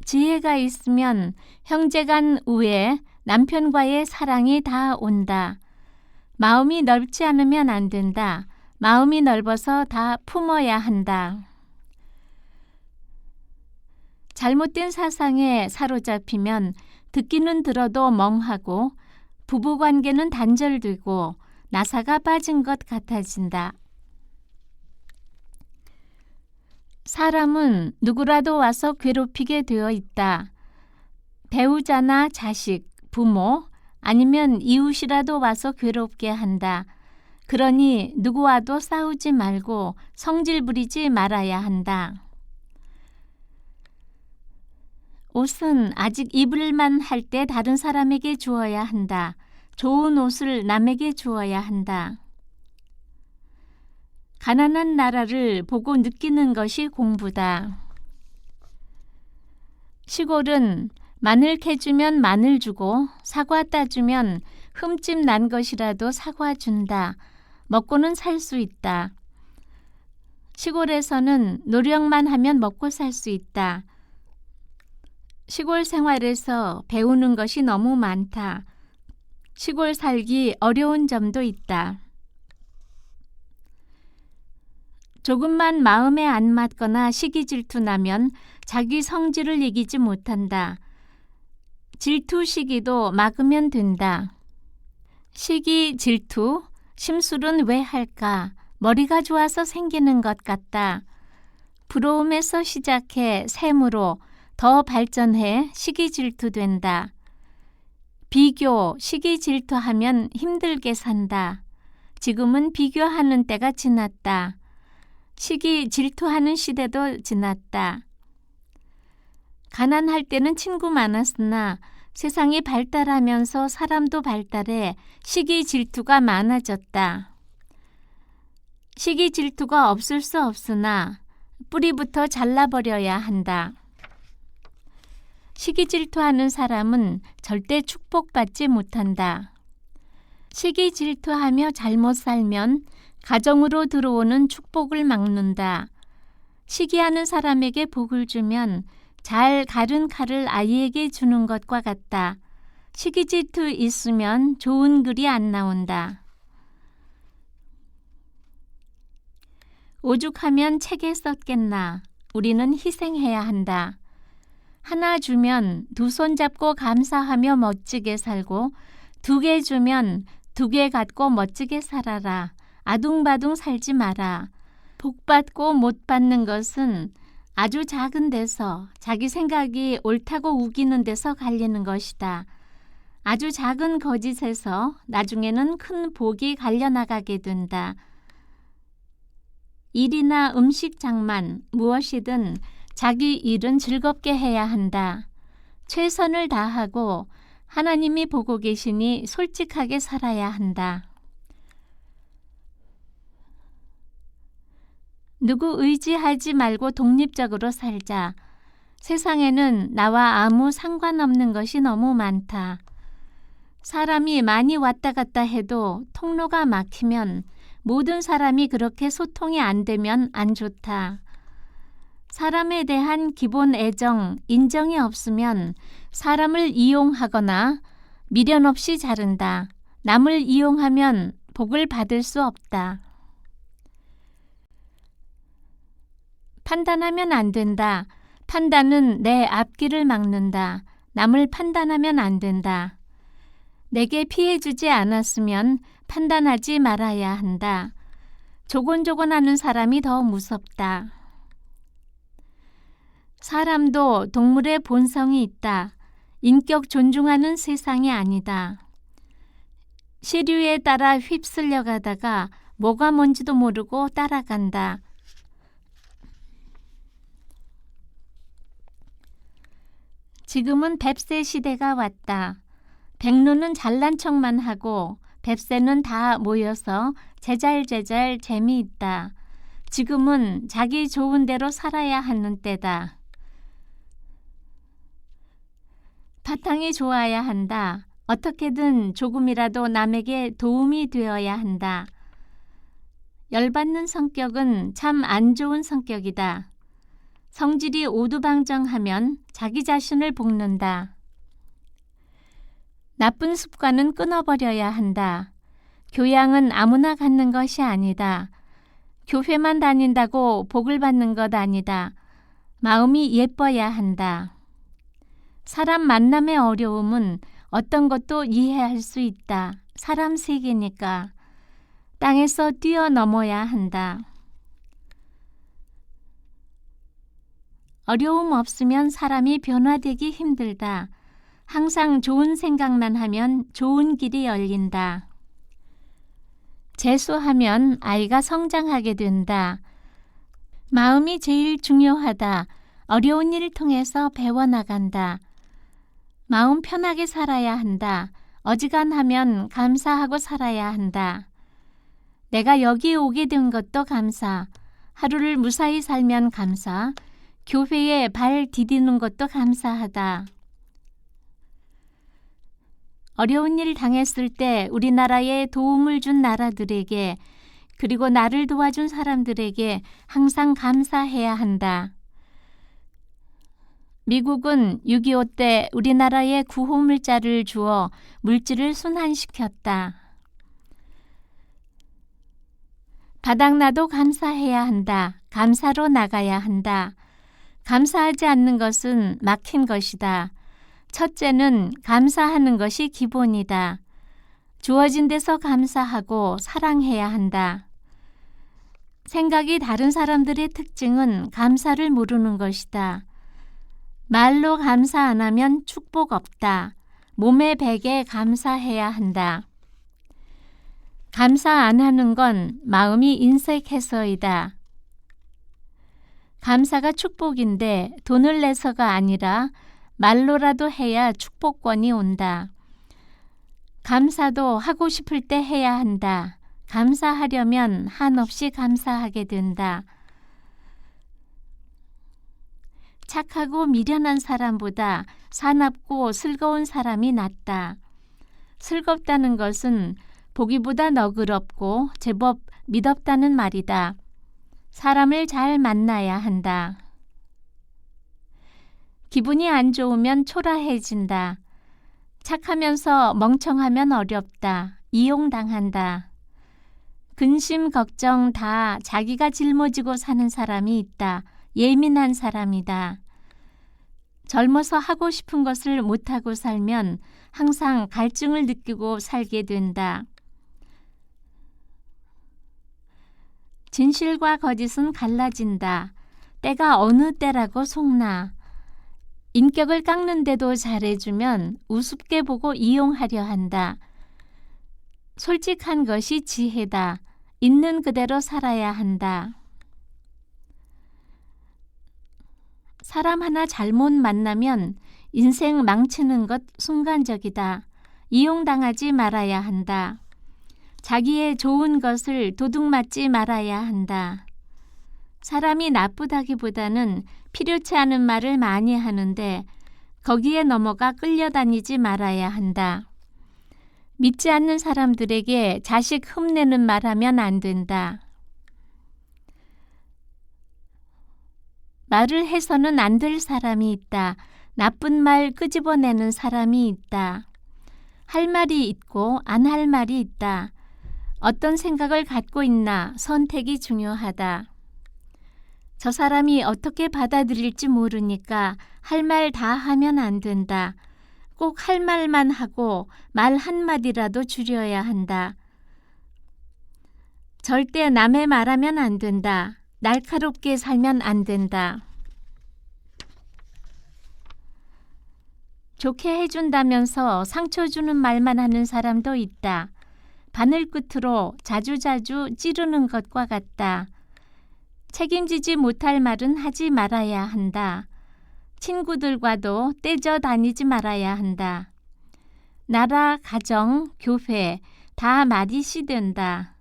지혜가 있으면 형제간 우애, 남편과의 사랑이 다 온다. 마음이 넓지 않으면 안 된다. 마음이 넓어서 다 품어야 한다. 잘못된 사상에 사로잡히면 듣기는 들어도 멍하고 부부관계는 단절되고 나사가 빠진 것 같아진다. 사람은 누구라도 와서 괴롭히게 되어 있다. 배우자나 자식, 부모, 아니면 이웃이라도 와서 괴롭게 한다. 그러니 누구와도 싸우지 말고 성질 부리지 말아야 한다. 옷은 아직 입을만 할 때 다른 사람에게 주어야 한다. 좋은 옷을 남에게 주어야 한다. 가난한 나라를 보고 느끼는 것이 공부다. 시골은 마늘 캐주면 마늘 주고 사과 따주면 흠집 난 것이라도 사과 준다. 먹고는 살 수 있다. 시골에서는 노력만 하면 먹고 살 수 있다. 시골 생활에서 배우는 것이 너무 많다. 시골 살기 어려운 점도 있다. 조금만 마음에 안 맞거나 시기 질투 나면 자기 성질을 이기지 못한다. 질투 시기도 막으면 된다. 시기, 질투, 심술은 왜 할까? 머리가 좋아서 생기는 것 같다. 부러움에서 시작해 샘으로 더 발전해 시기 질투 된다. 비교, 시기 질투하면 힘들게 산다. 지금은 비교하는 때가 지났다. 시기 질투하는 시대도 지났다. 가난할 때는 친구 많았으나 세상이 발달하면서 사람도 발달해 시기 질투가 많아졌다. 시기 질투가 없을 수 없으나 뿌리부터 잘라버려야 한다. 시기 질투하는 사람은 절대 축복받지 못한다. 시기 질투하며 잘못 살면 가정으로 들어오는 축복을 막는다. 시기하는 사람에게 복을 주면 잘 가른 칼을 아이에게 주는 것과 같다. 시기 질투 있으면 좋은 글이 안 나온다. 오죽하면 책에 썼겠나. 우리는 희생해야 한다. 하나 주면 두 손 잡고 감사하며 멋지게 살고 2개 주면 2개 갖고 멋지게 살아라. 아둥바둥 살지 마라. 복 받고 못 받는 것은 아주 작은 데서 자기 생각이 옳다고 우기는 데서 갈리는 것이다. 아주 작은 거짓에서 나중에는 큰 복이 갈려나가게 된다. 일이나 음식 장만 무엇이든 자기 일은 즐겁게 해야 한다. 최선을 다하고 하나님이 보고 계시니 솔직하게 살아야 한다. 누구 의지하지 말고 독립적으로 살자. 세상에는 나와 아무 상관없는 것이 너무 많다. 사람이 많이 왔다 갔다 해도 통로가 막히면 모든 사람이 그렇게 소통이 안 되면 안 좋다. 사람에 대한 기본 애정, 인정이 없으면 사람을 이용하거나 미련 없이 자른다. 남을 이용하면 복을 받을 수 없다. 판단하면 안 된다. 판단은 내 앞길을 막는다. 남을 판단하면 안 된다. 내게 피해 주지 않았으면 판단하지 말아야 한다. 조곤조곤하는 사람이 더 무섭다. 사람도 동물의 본성이 있다. 인격 존중하는 세상이 아니다. 시류에 따라 휩쓸려 가다가 뭐가 뭔지도 모르고 따라간다. 지금은 뱁새 시대가 왔다. 백루는 잘난 척만 하고 뱁새는 다 모여서 제잘제잘 재미있다. 지금은 자기 좋은 대로 살아야 하는 때다. 바탕이 좋아야 한다. 어떻게든 조금이라도 남에게 도움이 되어야 한다. 열받는 성격은 참 안 좋은 성격이다. 성질이 오두방정하면 자기 자신을 볶는다. 나쁜 습관은 끊어버려야 한다. 교양은 아무나 갖는 것이 아니다. 교회만 다닌다고 복을 받는 것 아니다. 마음이 예뻐야 한다. 사람 만남의 어려움은 어떤 것도 이해할 수 있다. 사람 세계니까. 땅에서 뛰어넘어야 한다. 어려움 없으면 사람이 변화되기 힘들다. 항상 좋은 생각만 하면 좋은 길이 열린다. 재수하면 아이가 성장하게 된다. 마음이 제일 중요하다. 어려운 일을 통해서 배워나간다. 마음 편하게 살아야 한다. 어지간하면 감사하고 살아야 한다. 내가 여기 오게 된 것도 감사. 하루를 무사히 살면 감사. 교회에 발 디디는 것도 감사하다. 어려운 일 당했을 때 우리나라에 도움을 준 나라들에게 그리고 나를 도와준 사람들에게 항상 감사해야 한다. 미국은 6.25 때 우리나라에 구호물자를 주어 물질을 순환시켰다. 바닥나도 감사해야 한다. 감사로 나가야 한다. 감사하지 않는 것은 막힌 것이다. 첫째는 감사하는 것이 기본이다. 주어진 데서 감사하고 사랑해야 한다. 생각이 다른 사람들의 특징은 감사를 모르는 것이다. 말로 감사 안 하면 축복 없다. 몸의 백에 감사해야 한다. 감사 안 하는 건 마음이 인색해서이다. 감사가 축복인데 돈을 내서가 아니라 말로라도 해야 축복권이 온다. 감사도 하고 싶을 때 해야 한다. 감사하려면 한없이 감사하게 된다. 착하고 미련한 사람보다 사납고 슬거운 사람이 낫다. 슬겁다는 것은 보기보다 너그럽고 제법 미덥다는 말이다. 사람을 잘 만나야 한다. 기분이 안 좋으면 초라해진다. 착하면서 멍청하면 어렵다. 이용당한다. 근심, 걱정 다 자기가 짊어지고 사는 사람이 있다. 예민한 사람이다. 젊어서 하고 싶은 것을 못하고 살면 항상 갈증을 느끼고 살게 된다. 진실과 거짓은 갈라진다. 때가 어느 때라고 속나. 인격을 깎는데도 잘해주면 우습게 보고 이용하려 한다. 솔직한 것이 지혜다. 있는 그대로 살아야 한다. 사람 하나 잘못 만나면 인생 망치는 것 순간적이다. 이용당하지 말아야 한다. 자기의 좋은 것을 도둑맞지 말아야 한다. 사람이 나쁘다기보다는 필요치 않은 말을 많이 하는데 거기에 넘어가 끌려다니지 말아야 한다. 믿지 않는 사람들에게 자식 흠내는 말하면 안 된다. 말을 해서는 안 될 사람이 있다. 나쁜 말 끄집어내는 사람이 있다. 할 말이 있고 안 할 말이 있다. 어떤 생각을 갖고 있나 선택이 중요하다. 저 사람이 어떻게 받아들일지 모르니까 할 말 다 하면 안 된다. 꼭 할 말만 하고 말 한마디라도 줄여야 한다. 절대 남의 말하면 안 된다. 날카롭게 살면 안 된다. 좋게 해준다면서 상처 주는 말만 하는 사람도 있다. 바늘 끝으로 자주자주 찌르는 것과 같다. 책임지지 못할 말은 하지 말아야 한다. 친구들과도 떼져 다니지 말아야 한다. 나라, 가정, 교회 다 말이 시된다.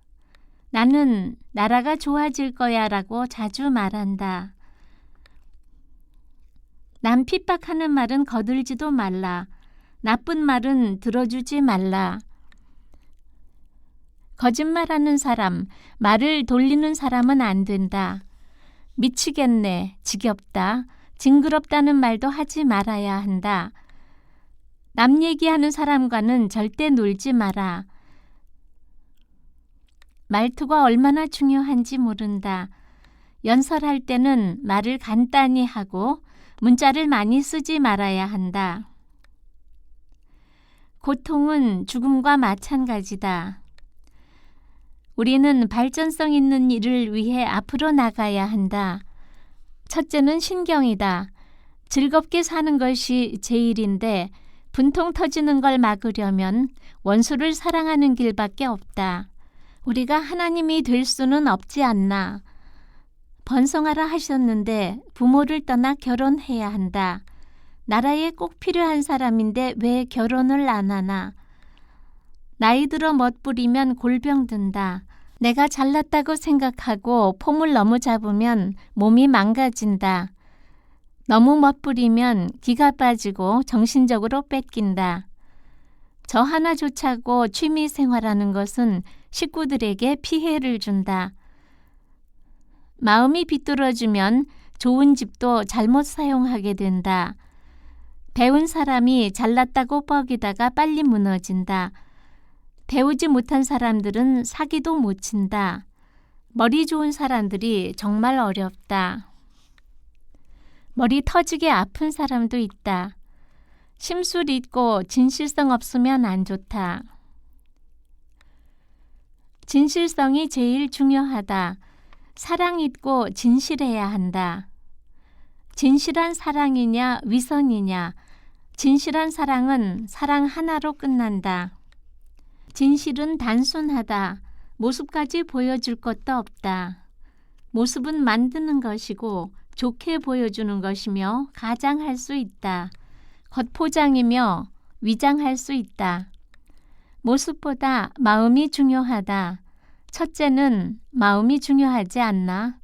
나는 나라가 좋아질 거야 라고 자주 말한다. 남 핍박하는 말은 거들지도 말라. 나쁜 말은 들어주지 말라. 거짓말하는 사람, 말을 돌리는 사람은 안 된다. 미치겠네, 지겹다, 징그럽다는 말도 하지 말아야 한다. 남 얘기하는 사람과는 절대 놀지 마라. 말투가 얼마나 중요한지 모른다. 연설할 때는 말을 간단히 하고 문자를 많이 쓰지 말아야 한다. 고통은 죽음과 마찬가지다. 우리는 발전성 있는 일을 위해 앞으로 나가야 한다. 첫째는 신경이다. 즐겁게 사는 것이 제일인데 분통 터지는 걸 막으려면 원수를 사랑하는 길밖에 없다. 우리가 하나님이 될 수는 없지 않나. 번성하라 하셨는데 부모를 떠나 결혼해야 한다. 나라에 꼭 필요한 사람인데 왜 결혼을 안 하나. 나이 들어 멋부리면 골병 든다. 내가 잘났다고 생각하고 폼을 너무 잡으면 몸이 망가진다. 너무 멋부리면 기가 빠지고 정신적으로 뺏긴다. 저 하나 좋자고 취미 생활하는 것은 식구들에게 피해를 준다. 마음이 비뚤어지면 좋은 집도 잘못 사용하게 된다. 배운 사람이 잘났다고 뻐기다가 빨리 무너진다. 배우지 못한 사람들은 사기도 못 친다. 머리 좋은 사람들이 정말 어렵다. 머리 터지게 아픈 사람도 있다. 심술 있고 진실성 없으면 안 좋다. 진실성이 제일 중요하다. 사랑 있고 진실해야 한다. 진실한 사랑이냐 위선이냐. 진실한 사랑은 사랑 하나로 끝난다. 진실은 단순하다. 모습까지 보여줄 것도 없다. 모습은 만드는 것이고 좋게 보여주는 것이며 가장할 수 있다. 겉포장이며 위장할 수 있다. 모습보다 마음이 중요하다. 첫째는 마음이 중요하지 않나?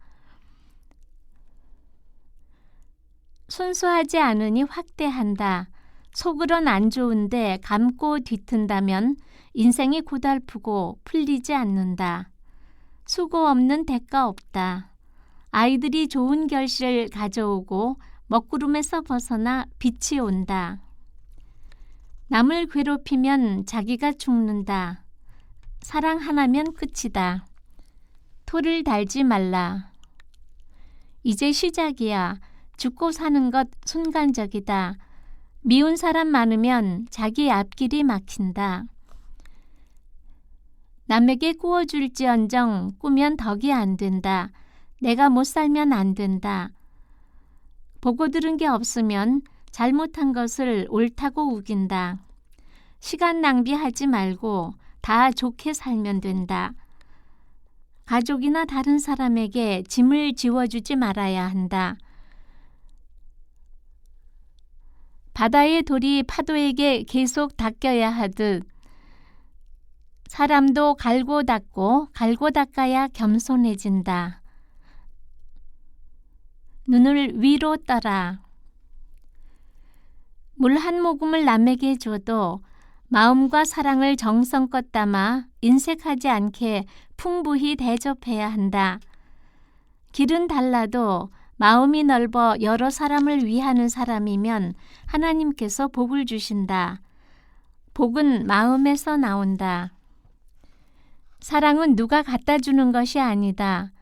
순수하지 않으니 확대한다. 속으론 안 좋은데 감고 뒤튼다면 인생이 고달프고 풀리지 않는다. 수고 없는 대가 없다. 아이들이 좋은 결실을 가져오고 먹구름에서 벗어나 빛이 온다. 남을 괴롭히면 자기가 죽는다. 사랑 하나면 끝이다. 토를 달지 말라. 이제 시작이야. 죽고 사는 것 순간적이다. 미운 사람 많으면 자기 앞길이 막힌다. 남에게 꾸어줄지언정 꾸면 덕이 안 된다. 내가 못 살면 안 된다. 보고 들은 게 없으면 잘못한 것을 옳다고 우긴다. 시간 낭비하지 말고 다 좋게 살면 된다. 가족이나 다른 사람에게 짐을 지워주지 말아야 한다. 바다의 돌이 파도에게 계속 닦여야 하듯 사람도 갈고 닦아야 겸손해진다. 눈을 위로 떠라. 물 한 모금을 남에게 줘도 마음과 사랑을 정성껏 담아 인색하지 않게 풍부히 대접해야 한다. 길은 달라도 마음이 넓어 여러 사람을 위하는 사람이면 하나님께서 복을 주신다. 복은 마음에서 나온다. 사랑은 누가 갖다 주는 것이 아니다.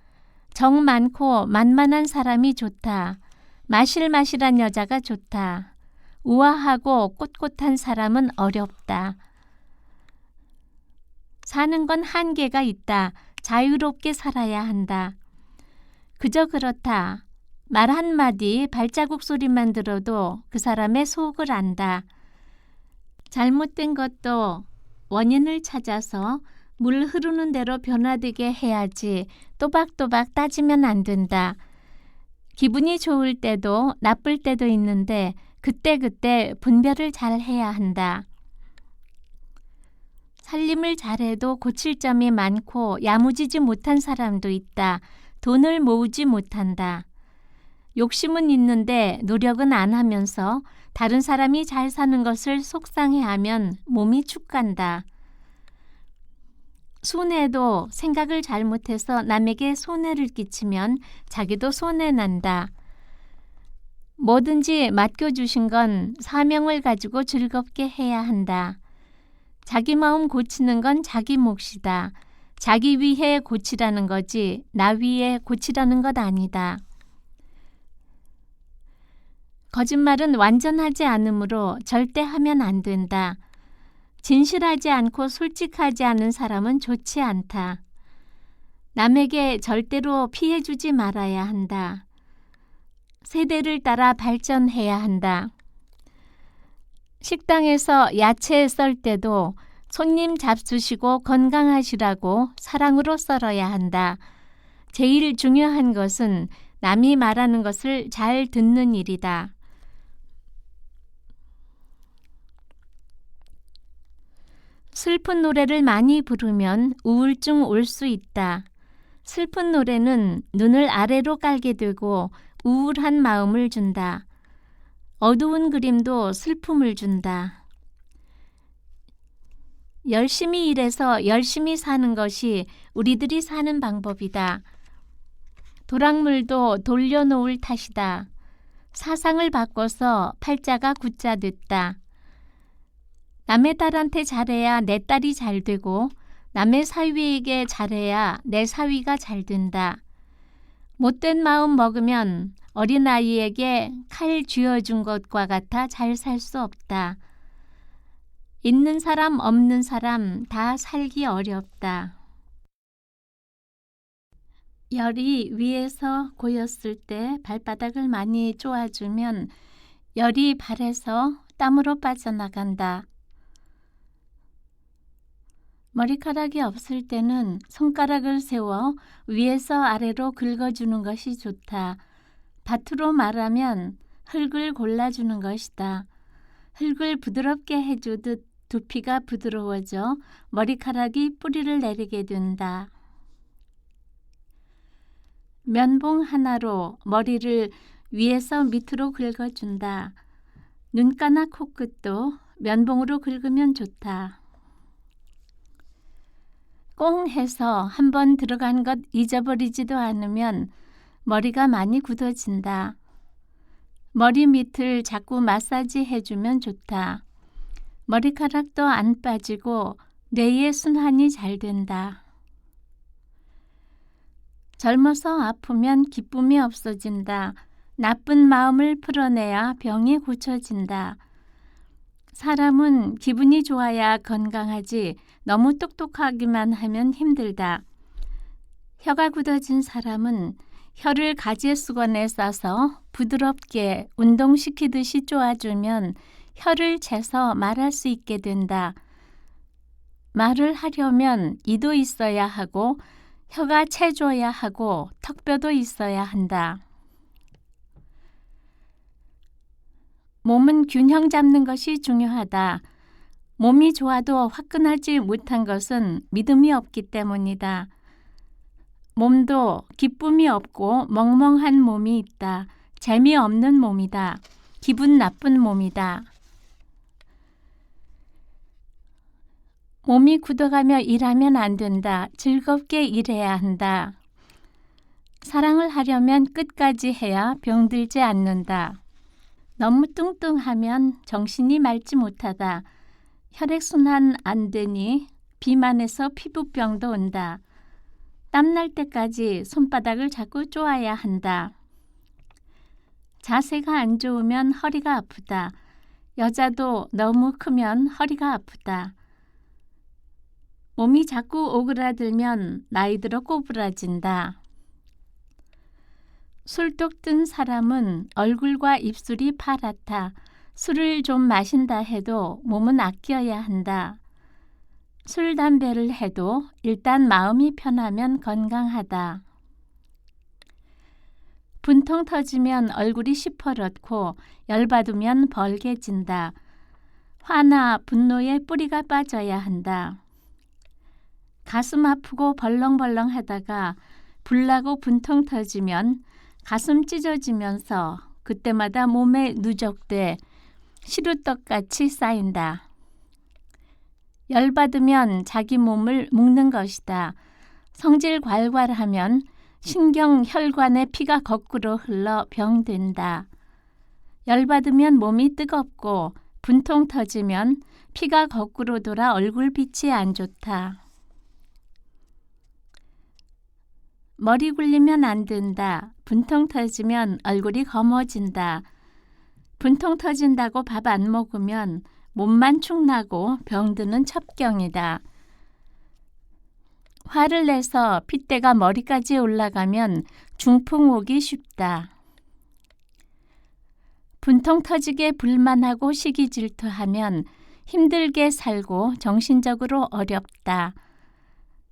정 많고 만만한 사람이 좋다. 마실마실한 여자가 좋다. 우아하고 꼿꼿한 사람은 어렵다. 사는 건 한계가 있다. 자유롭게 살아야 한다. 그저 그렇다. 말 한마디 발자국 소리만 들어도 그 사람의 속을 안다. 잘못된 것도 원인을 찾아서 물 흐르는 대로 변화되게 해야지 또박또박 따지면 안 된다. 기분이 좋을 때도 나쁠 때도 있는데 그때그때 분별을 잘 해야 한다. 살림을 잘해도 고칠 점이 많고 야무지지 못한 사람도 있다. 돈을 모으지 못한다. 욕심은 있는데 노력은 안 하면서 다른 사람이 잘 사는 것을 속상해하면 몸이 축 간다. 순애도 생각을 잘못해서 남에게 손해를 끼치면 자기도 손해난다. 뭐든지 맡겨주신 건 사명을 가지고 즐겁게 해야 한다. 자기 마음 고치는 건 자기 몫이다. 자기 위해 고치라는 거지 나 위해 고치라는 것 아니다. 거짓말은 완전하지 않으므로 절대 하면 안 된다. 진실하지 않고 솔직하지 않은 사람은 좋지 않다. 남에게 절대로 피해주지 말아야 한다. 세대를 따라 발전해야 한다. 식당에서 야채 썰 때도 손님 잡수시고 건강하시라고 사랑으로 썰어야 한다. 제일 중요한 것은 남이 말하는 것을 잘 듣는 일이다. 슬픈 노래를 많이 부르면 우울증 올 수 있다. 슬픈 노래는 눈을 아래로 깔게 되고 우울한 마음을 준다. 어두운 그림도 슬픔을 준다. 열심히 일해서 열심히 사는 것이 우리들이 사는 방법이다. 도랑물도 돌려놓을 탓이다. 사상을 바꿔서 팔자가 굳자 됐다. 남의 딸한테 잘해야 내 딸이 잘 되고 남의 사위에게 잘해야 내 사위가 잘 된다. 못된 마음 먹으면 어린아이에게 칼 쥐어준 것과 같아 잘 살 수 없다. 있는 사람 없는 사람 다 살기 어렵다. 열이 위에서 고였을 때 발바닥을 많이 쪼아주면 열이 발에서 땀으로 빠져나간다. 머리카락이 없을 때는 손가락을 세워 위에서 아래로 긁어주는 것이 좋다. 밭으로 말하면 흙을 골라주는 것이다. 흙을 부드럽게 해주듯 두피가 부드러워져 머리카락이 뿌리를 내리게 된다. 면봉 하나로 머리를 위에서 밑으로 긁어준다. 눈가나 코끝도 면봉으로 긁으면 좋다. 꽁 해서 한번 들어간 것 잊어버리지도 않으면 머리가 많이 굳어진다. 머리 밑을 자꾸 마사지 해주면 좋다. 머리카락도 안 빠지고 뇌의 순환이 잘 된다. 젊어서 아프면 기쁨이 없어진다. 나쁜 마음을 풀어내야 병이 고쳐진다. 사람은 기분이 좋아야 건강하지 너무 똑똑하기만 하면 힘들다. 혀가 굳어진 사람은 혀를 가지의 수건에 싸서 부드럽게 운동시키듯이 쪼아주면 혀를 채서 말할 수 있게 된다. 말을 하려면 이도 있어야 하고 혀가 채줘야 하고 턱뼈도 있어야 한다. 몸은 균형 잡는 것이 중요하다. 몸이 좋아도 화끈하지 못한 것은 믿음이 없기 때문이다. 몸도 기쁨이 없고 멍멍한 몸이 있다. 재미없는 몸이다. 기분 나쁜 몸이다. 몸이 굳어가며 일하면 안 된다. 즐겁게 일해야 한다. 사랑을 하려면 끝까지 해야 병들지 않는다. 너무 뚱뚱하면 정신이 맑지 못하다. 혈액순환 안 되니 비만해서 피부병도 온다. 땀날 때까지 손바닥을 자꾸 쪼아야 한다. 자세가 안 좋으면 허리가 아프다. 여자도 너무 크면 허리가 아프다. 몸이 자꾸 오그라들면 나이 들어 꼬부라진다. 술독 든 사람은 얼굴과 입술이 파랗다. 술을 좀 마신다 해도 몸은 아껴야 한다. 술, 담배를 해도 일단 마음이 편하면 건강하다. 분통 터지면 얼굴이 시퍼렇고 열받으면 벌개진다. 화나 분노에 뿌리가 빠져야 한다. 가슴 아프고 벌렁벌렁 하다가 불나고 분통 터지면 가슴 찢어지면서 그때마다 몸에 누적돼 시루떡같이 쌓인다. 열받으면 자기 몸을 묶는 것이다. 성질 괄괄하면 신경 혈관에 피가 거꾸로 흘러 병된다. 열받으면 몸이 뜨겁고 분통 터지면 피가 거꾸로 돌아 얼굴빛이 안 좋다. 머리 굴리면 안 된다. 분통 터지면 얼굴이 검어진다. 분통 터진다고 밥 안 먹으면 몸만 축나고 병드는 첩경이다. 화를 내서 핏대가 머리까지 올라가면 중풍 오기 쉽다. 분통 터지게 불만하고 시기 질투하면 힘들게 살고 정신적으로 어렵다.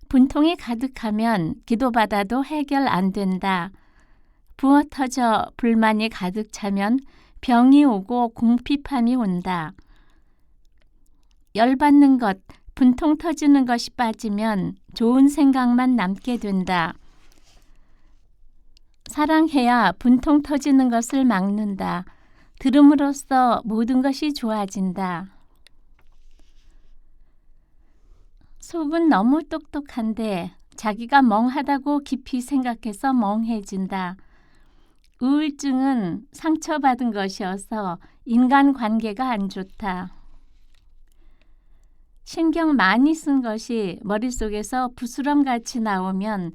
분통이 가득하면 기도받아도 해결 안 된다. 부어 터져 불만이 가득 차면 병이 오고 궁핍함이 온다. 열받는 것, 분통 터지는 것이 빠지면 좋은 생각만 남게 된다. 사랑해야 분통 터지는 것을 막는다. 들음으로써 모든 것이 좋아진다. 속은 너무 똑똑한데 자기가 멍하다고 깊이 생각해서 멍해진다. 우울증은 상처받은 것이어서 인간관계가 안 좋다. 신경 많이 쓴 것이 머릿속에서 부스럼같이 나오면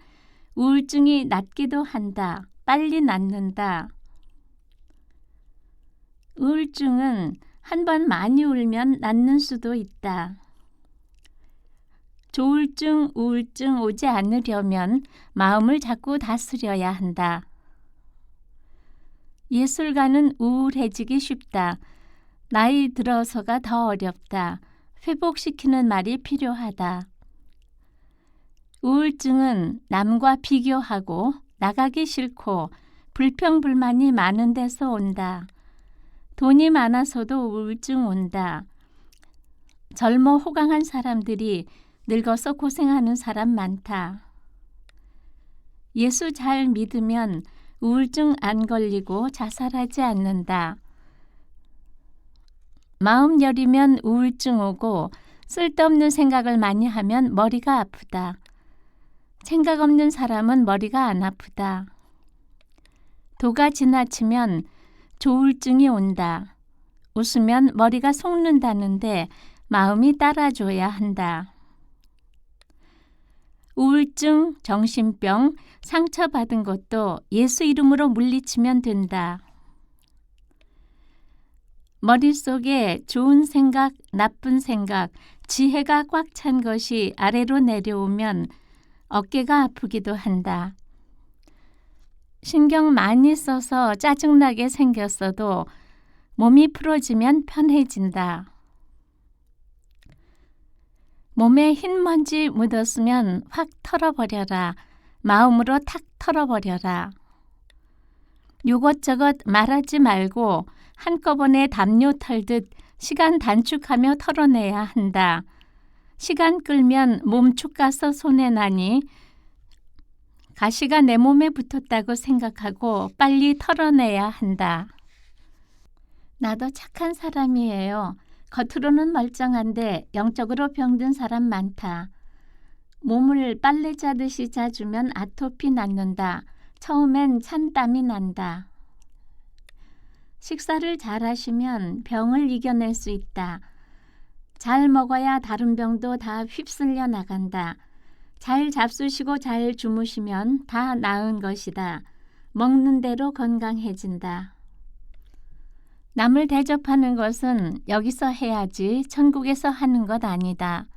우울증이 낫기도 한다. 빨리 낫는다. 우울증은 한 번 많이 울면 낫는 수도 있다. 조울증, 우울증 오지 않으려면 마음을 자꾸 다스려야 한다. 예술가는 우울해지기 쉽다. 나이 들어서가 더 어렵다. 회복시키는 말이 필요하다. 우울증은 남과 비교하고 나가기 싫고 불평불만이 많은 데서 온다. 돈이 많아서도 우울증 온다. 젊어 호강한 사람들이 늙어서 고생하는 사람 많다. 예수 잘 믿으면 우울증 안 걸리고 자살하지 않는다. 마음 여리면 우울증 오고 쓸데없는 생각을 많이 하면 머리가 아프다. 생각 없는 사람은 머리가 안 아프다. 도가 지나치면 조울증이 온다. 웃으면 머리가 속는다는데 마음이 따라줘야 한다. 우울증, 정신병, 상처받은 것도 예수 이름으로 물리치면 된다. 머릿속에 좋은 생각, 나쁜 생각, 지혜가 꽉 찬 것이 아래로 내려오면 어깨가 아프기도 한다. 신경 많이 써서 짜증나게 생겼어도 몸이 풀어지면 편해진다. 몸에 흰 먼지 묻었으면 확 털어버려라. 마음으로 탁 털어버려라. 요것저것 말하지 말고 한꺼번에 담요 털듯 시간 단축하며 털어내야 한다. 시간 끌면 몸 축 가서 손해 나니 가시가 내 몸에 붙었다고 생각하고 빨리 털어내야 한다. 나도 착한 사람이에요. 겉으로는 멀쩡한데 영적으로 병든 사람 많다. 몸을 빨래 짜듯이 짜주면 아토피 낫는다. 처음엔 찬땀이 난다. 식사를 잘 하시면 병을 이겨낼 수 있다. 잘 먹어야 다른 병도 다 휩쓸려 나간다. 잘 잡수시고 잘 주무시면 다 나은 것이다. 먹는 대로 건강해진다. 남을 대접하는 것은 여기서 해야지 천국에서 하는 것 아니다.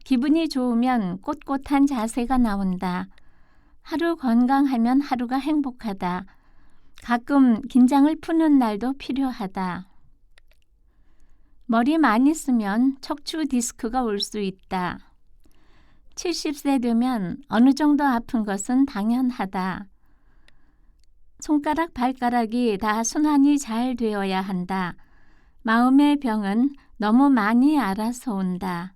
기분이 좋으면 꼿꼿한 자세가 나온다. 하루 건강하면 하루가 행복하다. 가끔 긴장을 푸는 날도 필요하다. 머리 많이 쓰면 척추 디스크가 올 수 있다. 70세 되면 어느 정도 아픈 것은 당연하다. 손가락, 발가락이 다 순환이 잘 되어야 한다. 마음의 병은 너무 많이 알아서 온다.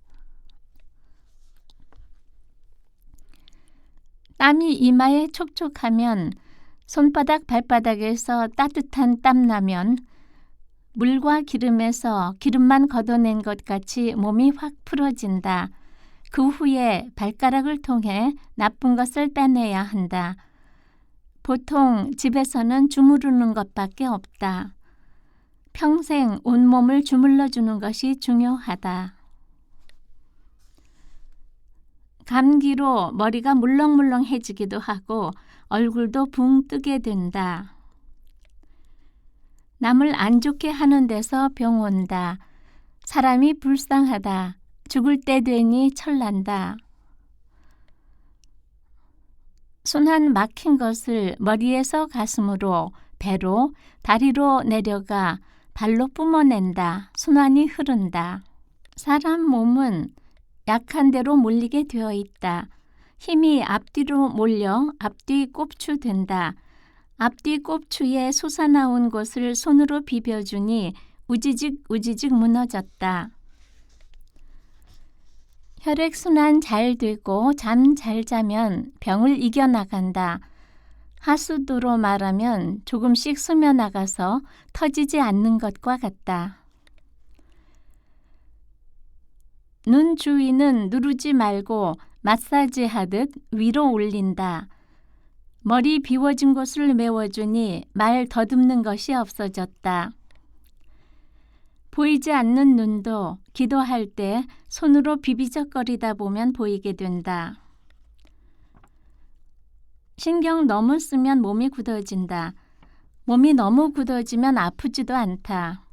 땀이 이마에 촉촉하면 손바닥, 발바닥에서 따뜻한 땀 나면 물과 기름에서 기름만 걷어낸 것 같이 몸이 확 풀어진다. 그 후에 발가락을 통해 나쁜 것을 빼내야 한다. 보통 집에서는 주무르는 것밖에 없다. 평생 온몸을 주물러 주는 것이 중요하다. 감기로 머리가 물렁물렁해지기도 하고 얼굴도 붕 뜨게 된다. 남을 안 좋게 하는 데서 병 온다. 사람이 불쌍하다. 죽을 때 되니 철난다. 순환 막힌 것을 머리에서 가슴으로, 배로, 다리로 내려가 발로 뿜어낸다. 순환이 흐른다. 사람 몸은 약한 대로 몰리게 되어 있다. 힘이 앞뒤로 몰려 앞뒤 꼽추 된다. 앞뒤 꼽추에 솟아나온 곳을 손으로 비벼주니 우지직 우지직 무너졌다. 혈액순환 잘 되고 잠 잘 자면 병을 이겨나간다. 하수도로 말하면 조금씩 스며나가서 터지지 않는 것과 같다. 눈 주위는 누르지 말고 마사지 하듯 위로 올린다. 머리 비워진 곳을 메워주니 말 더듬는 것이 없어졌다. 보이지 않는 눈도 기도할 때 손으로 비비적거리다 보면 보이게 된다. 신경 너무 쓰면 몸이 굳어진다. 몸이 너무 굳어지면 아프지도 않다.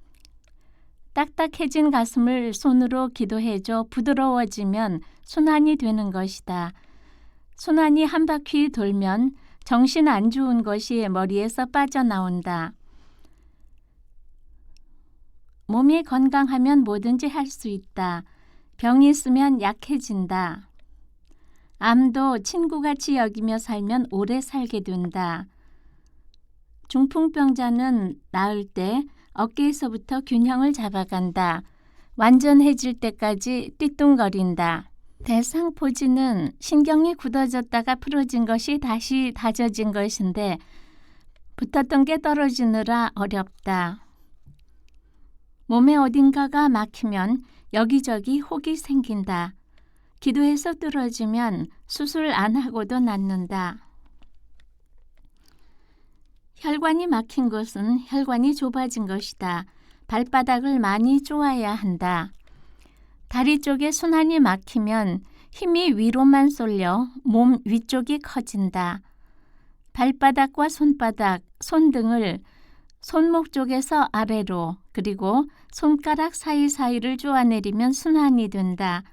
딱딱해진 가슴을 손으로 기도해줘 부드러워지면 순환이 되는 것이다. 순환이 한 바퀴 돌면 정신 안 좋은 것이 머리에서 빠져나온다. 몸이 건강하면 뭐든지 할 수 있다. 병이 있으면 약해진다. 암도 친구같이 여기며 살면 오래 살게 된다. 중풍병자는 나을 때 어깨에서부터 균형을 잡아간다. 완전해질 때까지 띠뚱거린다. 대상포진은 신경이 굳어졌다가 풀어진 것이 다시 다져진 것인데 붙었던 게 떨어지느라 어렵다. 몸에 어딘가가 막히면 여기저기 혹이 생긴다. 기도해서 뚫어지면 수술 안 하고도 낫는다. 혈관이 막힌 것은 혈관이 좁아진 것이다. 발바닥을 많이 쪼아야 한다. 다리 쪽에 순환이 막히면 힘이 위로만 쏠려 몸 위쪽이 커진다. 발바닥과 손바닥, 손등을 손목 쪽에서 아래로 그리고 손가락 사이사이를 쪼아내리면 순환이 된다.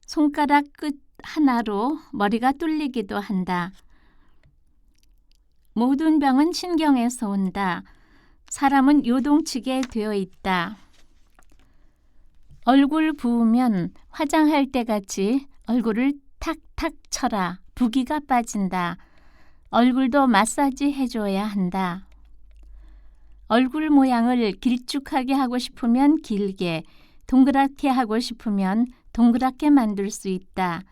손가락 끝 하나로 머리가 뚫리기도 한다. 모든 병은 신경에서 온다. 사람은 요동치게 되어 있다. 얼굴 부으면 화장할 때 같이 얼굴을 탁탁 쳐라. 부기가 빠진다. 얼굴도 마사지 해줘야 한다. 얼굴 모양을 길쭉하게 하고 싶으면 길게, 동그랗게 하고 싶으면 동그랗게 만들 수 있다.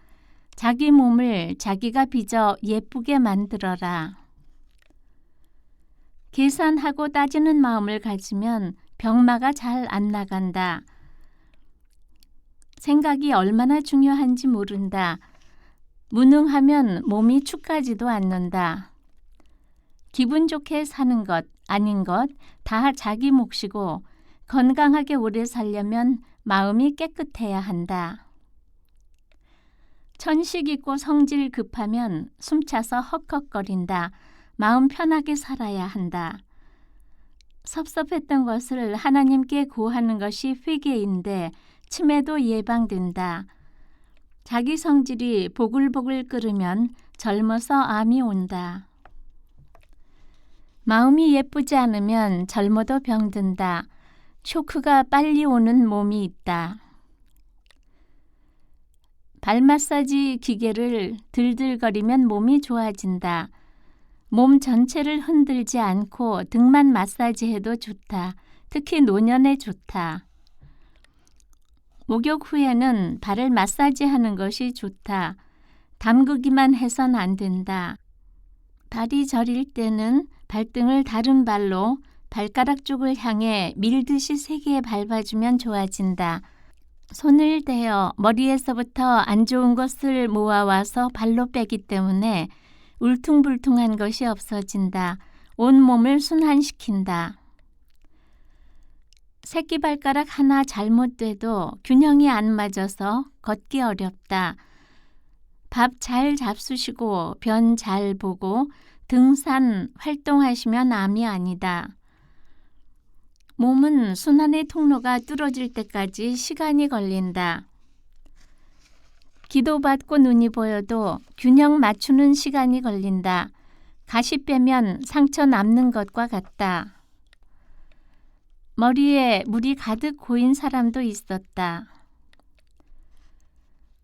자기 몸을 자기가 빚어 예쁘게 만들어라. 계산하고 따지는 마음을 가지면 병마가 잘 안 나간다. 생각이 얼마나 중요한지 모른다. 무능하면 몸이 축 가지도 않는다. 기분 좋게 사는 것, 아닌 것 다 자기 몫이고 건강하게 오래 살려면 마음이 깨끗해야 한다. 천식 있고 성질 급하면 숨차서 헉헉거린다. 마음 편하게 살아야 한다. 섭섭했던 것을 하나님께 고하는 것이 회개인데 치매도 예방된다. 자기 성질이 보글보글 끓으면 젊어서 암이 온다. 마음이 예쁘지 않으면 젊어도 병든다. 쇼크가 빨리 오는 몸이 있다. 발 마사지 기계를 들들거리면 몸이 좋아진다. 몸 전체를 흔들지 않고 등만 마사지해도 좋다. 특히 노년에 좋다. 목욕 후에는 발을 마사지하는 것이 좋다. 담그기만 해선 안 된다. 발이 저릴 때는 발등을 다른 발로 발가락 쪽을 향해 밀듯이 세게 밟아주면 좋아진다. 손을 대어 머리에서부터 안 좋은 것을 모아와서 발로 빼기 때문에 울퉁불퉁한 것이 없어진다. 온몸을 순환시킨다. 새끼발가락 하나 잘못돼도 균형이 안 맞아서 걷기 어렵다. 밥 잘 잡수시고 변 잘 보고 등산 활동하시면 암이 아니다. 몸은 순환의 통로가 뚫어질 때까지 시간이 걸린다. 기도받고 눈이 보여도 균형 맞추는 시간이 걸린다. 가시 빼면 상처 남는 것과 같다. 머리에 물이 가득 고인 사람도 있었다.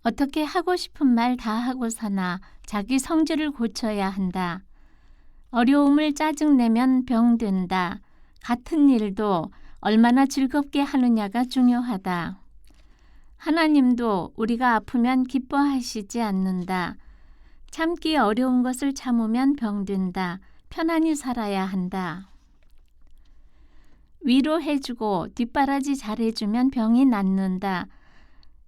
어떻게 하고 싶은 말 다 하고서나 자기 성질을 고쳐야 한다. 어려움을 짜증내면 병든다. 같은 일도 얼마나 즐겁게 하느냐가 중요하다. 하나님도 우리가 아프면 기뻐하시지 않는다. 참기 어려운 것을 참으면 병든다. 편안히 살아야 한다. 위로해주고 뒷바라지 잘해주면 병이 낫는다.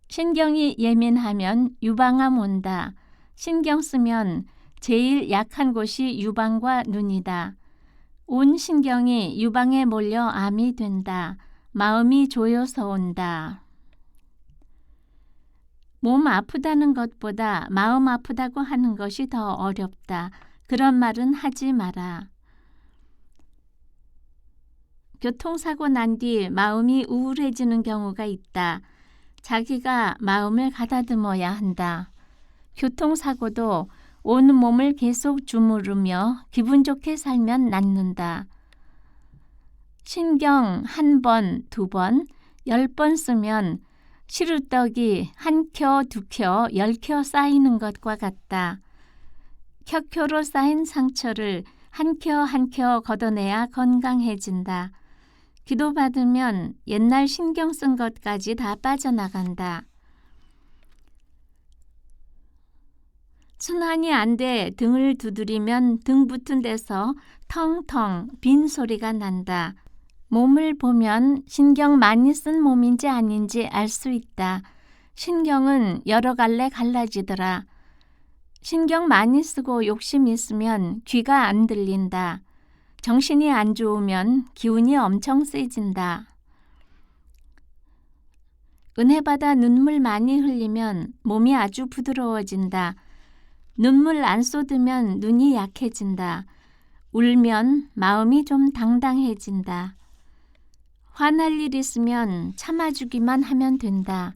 신경이 예민하면 유방암 온다. 신경 쓰면 제일 약한 곳이 유방과 눈이다. 온 신경이 유방에 몰려 암이 된다. 마음이 조여서 온다. 몸 아프다는 것보다 마음 아프다고 하는 것이 더 어렵다. 그런 말은 하지 마라. 교통사고 난 뒤 마음이 우울해지는 경우가 있다. 자기가 마음을 가다듬어야 한다. 교통사고도 온 몸을 계속 주무르며 기분 좋게 살면 낫는다. 신경 1번, 2번, 10번 쓰면 시루떡이 1켜, 2켜, 10켜 쌓이는 것과 같다. 켜켜로 쌓인 상처를 한 켜 한 켜 걷어내야 건강해진다. 기도받으면 옛날 신경 쓴 것까지 다 빠져나간다. 순환이 안 돼 등을 두드리면 등 붙은 데서 텅텅 빈 소리가 난다. 몸을 보면 신경 많이 쓴 몸인지 아닌지 알 수 있다. 신경은 여러 갈래 갈라지더라. 신경 많이 쓰고 욕심 있으면 귀가 안 들린다. 정신이 안 좋으면 기운이 엄청 세진다. 은혜 받아 눈물 많이 흘리면 몸이 아주 부드러워진다. 눈물 안 쏟으면 눈이 약해진다. 울면 마음이 좀 당당해진다. 화날 일 있으면 참아주기만 하면 된다.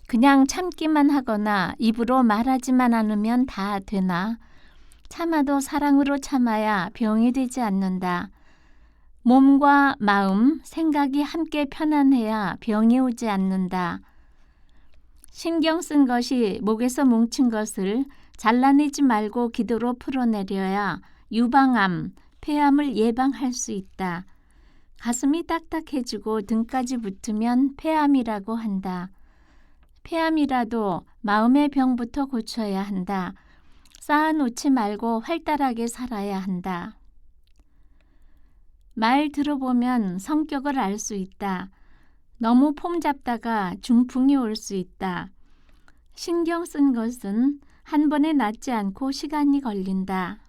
그냥 참기만 하거나 입으로 말하지만 않으면 다 되나? 참아도 사랑으로 참아야 병이 되지 않는다. 몸과 마음, 생각이 함께 편안해야 병이 오지 않는다. 신경 쓴 것이 목에서 뭉친 것을 잘라내지 말고 기도로 풀어내려야 유방암, 폐암을 예방할 수 있다. 가슴이 딱딱해지고 등까지 붙으면 폐암이라고 한다. 폐암이라도 마음의 병부터 고쳐야 한다. 쌓아놓지 말고 활달하게 살아야 한다. 말 들어보면 성격을 알 수 있다. 너무 폼 잡다가 중풍이 올 수 있다. 신경 쓴 것은 한 번에 낫지 않고 시간이 걸린다.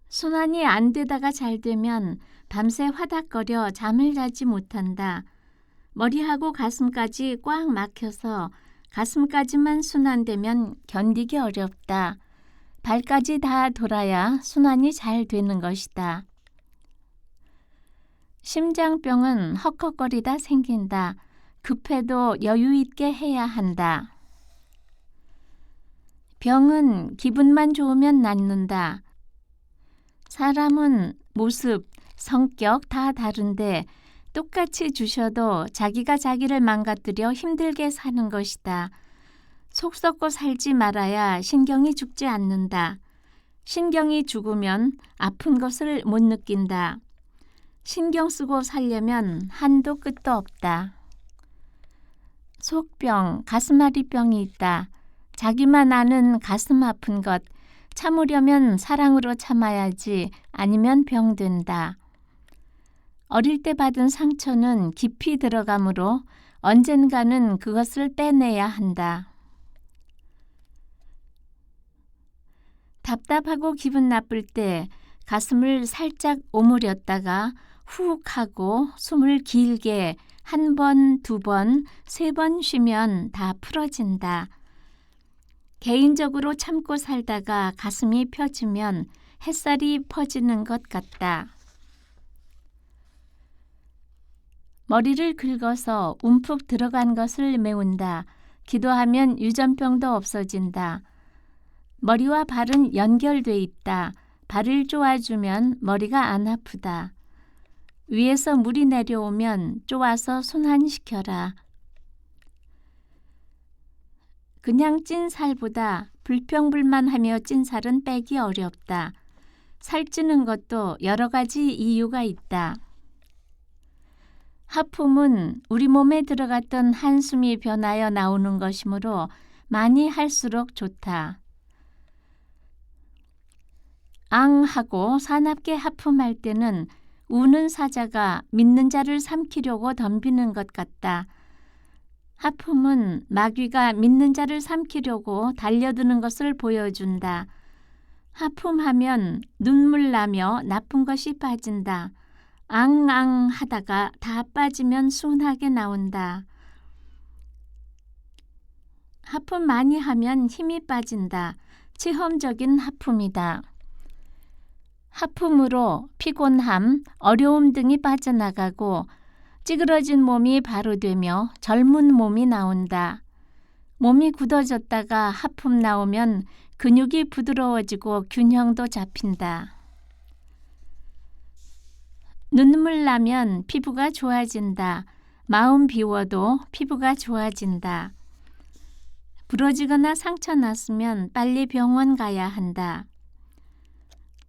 순환이 안 되다가 잘 되면 밤새 화닥거려 잠을 자지 못한다. 머리하고 가슴까지 꽉 막혀서 가슴까지만 순환되면 견디기 어렵다. 발까지 다 돌아야 순환이 잘 되는 것이다. 심장병은 헉헉거리다 생긴다. 급해도 여유 있게 해야 한다. 병은 기분만 좋으면 낫는다. 사람은 모습, 성격 다 다른데 똑같이 주셔도 자기가 자기를 망가뜨려 힘들게 사는 것이다. 속 썩고 살지 말아야 신경이 죽지 않는다. 신경이 죽으면 아픈 것을 못 느낀다. 신경 쓰고 살려면 한도 끝도 없다. 속병, 가슴앓이병이 있다. 자기만 아는 가슴 아픈 것, 참으려면 사랑으로 참아야지 아니면 병든다. 어릴 때 받은 상처는 깊이 들어가므로 언젠가는 그것을 빼내야 한다. 답답하고 기분 나쁠 때 가슴을 살짝 오므렸다가 훅 하고 숨을 길게 1번, 2번, 3번 쉬면 다 풀어진다. 개인적으로 참고 살다가 가슴이 펴지면 햇살이 퍼지는 것 같다. 머리를 긁어서 움푹 들어간 것을 메운다. 기도하면 유전병도 없어진다. 머리와 발은 연결돼 있다. 발을 쪼아주면 머리가 안 아프다. 위에서 물이 내려오면 쪼아서 순환시켜라. 그냥 찐 살보다 불평불만하며 찐 살은 빼기 어렵다. 살찌는 것도 여러 가지 이유가 있다. 하품은 우리 몸에 들어갔던 한숨이 변하여 나오는 것이므로 많이 할수록 좋다. 앙하고 사납게 하품할 때는 우는 사자가 믿는 자를 삼키려고 덤비는 것 같다. 하품은 마귀가 믿는 자를 삼키려고 달려드는 것을 보여준다. 하품하면 눈물 나며 나쁜 것이 빠진다. 앙앙 하다가 다 빠지면 순하게 나온다. 하품 많이 하면 힘이 빠진다. 체험적인 하품이다. 하품으로 피곤함, 어려움 등이 빠져나가고 찌그러진 몸이 바로 되며 젊은 몸이 나온다. 몸이 굳어졌다가 하품 나오면 근육이 부드러워지고 균형도 잡힌다. 눈물 나면 피부가 좋아진다. 마음 비워도 피부가 좋아진다. 부러지거나 상처 났으면 빨리 병원 가야 한다.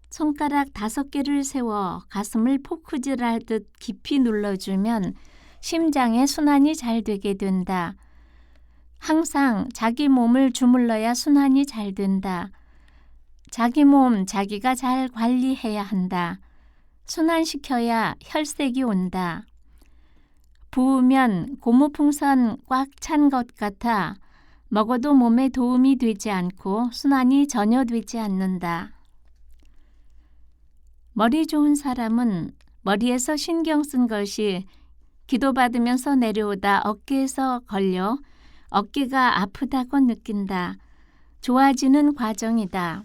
손가락 5개를 세워 가슴을 포크질하듯 깊이 눌러주면 심장의 순환이 잘 되게 된다. 항상 자기 몸을 주물러야 순환이 잘 된다. 자기 몸 자기가 잘 관리해야 한다. 순환시켜야 혈색이 온다. 부으면 고무풍선 꽉 찬 것 같아 먹어도 몸에 도움이 되지 않고 순환이 전혀 되지 않는다. 머리 좋은 사람은 머리에서 신경 쓴 것이 기도받으면서 내려오다 어깨에서 걸려 어깨가 아프다고 느낀다. 좋아지는 과정이다.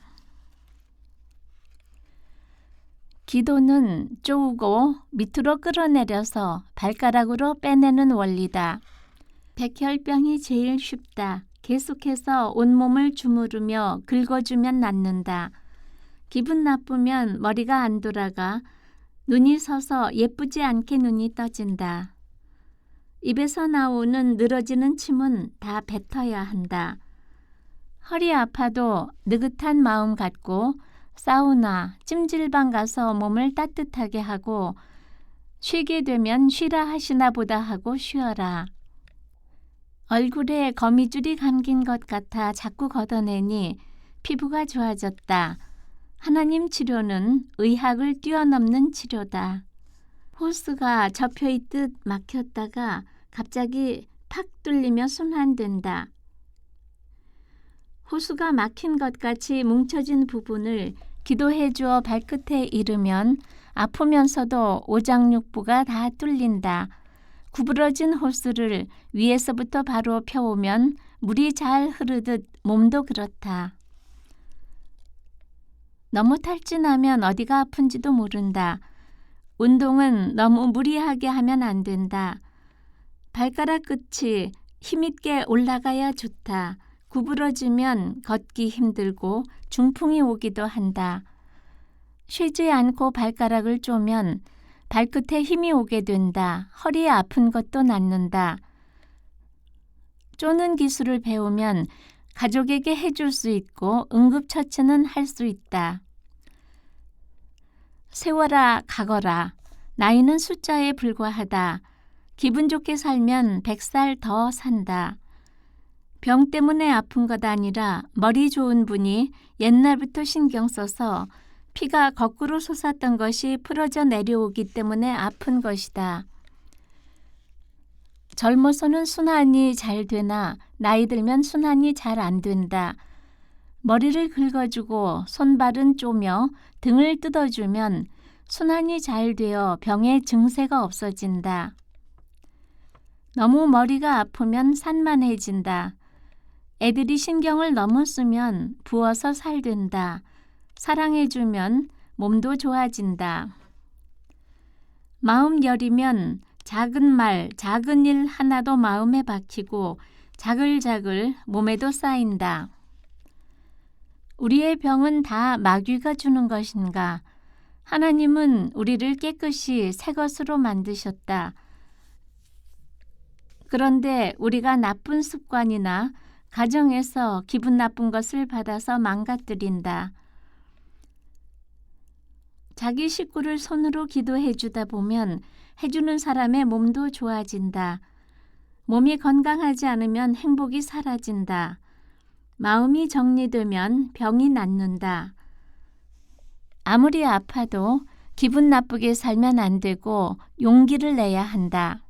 기도는 쪼우고 밑으로 끌어내려서 발가락으로 빼내는 원리다. 백혈병이 제일 쉽다. 계속해서 온몸을 주무르며 긁어주면 낫는다. 기분 나쁘면 머리가 안 돌아가 눈이 서서 예쁘지 않게 눈이 떠진다. 입에서 나오는 늘어지는 침은 다 뱉어야 한다. 허리 아파도 느긋한 마음 갖고 사우나, 찜질방 가서 몸을 따뜻하게 하고 쉬게 되면 쉬라 하시나 보다 하고 쉬어라. 얼굴에 거미줄이 감긴 것 같아 자꾸 걷어내니 피부가 좋아졌다. 하나님 치료는 의학을 뛰어넘는 치료다. 호스가 접혀있듯 막혔다가 갑자기 팍 뚫리며 순환된다. 호수가 막힌 것 같이 뭉쳐진 부분을 기도해 주어 발끝에 이르면 아프면서도 오장육부가 다 뚫린다. 구부러진 호수를 위에서부터 바로 펴오면 물이 잘 흐르듯 몸도 그렇다. 너무 탈진하면 어디가 아픈지도 모른다. 운동은 너무 무리하게 하면 안 된다. 발가락 끝이 힘있게 올라가야 좋다. 구부러지면 걷기 힘들고 중풍이 오기도 한다. 쉬지 않고 발가락을 쪼면 발끝에 힘이 오게 된다. 허리에 아픈 것도 낫는다. 쪼는 기술을 배우면 가족에게 해줄 수 있고 응급처치는 할 수 있다. 세워라 가거라. 나이는 숫자에 불과하다. 기분 좋게 살면 100살 더 산다. 병 때문에 아픈 것 아니라 머리 좋은 분이 옛날부터 신경 써서 피가 거꾸로 솟았던 것이 풀어져 내려오기 때문에 아픈 것이다. 젊어서는 순환이 잘 되나 나이 들면 순환이 잘 안 된다. 머리를 긁어주고 손발은 쪼며 등을 뜯어주면 순환이 잘 되어 병의 증세가 없어진다. 너무 머리가 아프면 산만해진다. 애들이 신경을 너무 쓰면 부어서 살된다. 사랑해주면 몸도 좋아진다. 마음 여리면 작은 말, 작은 일 하나도 마음에 박히고 자글자글 몸에도 쌓인다. 우리의 병은 다 마귀가 주는 것인가? 하나님은 우리를 깨끗이 새 것으로 만드셨다. 그런데 우리가 나쁜 습관이나 가정에서 기분 나쁜 것을 받아서 망가뜨린다. 자기 식구를 손으로 기도해 주다 보면 해주는 사람의 몸도 좋아진다. 몸이 건강하지 않으면 행복이 사라진다. 마음이 정리되면 병이 낫는다. 아무리 아파도 기분 나쁘게 살면 안 되고 용기를 내야 한다.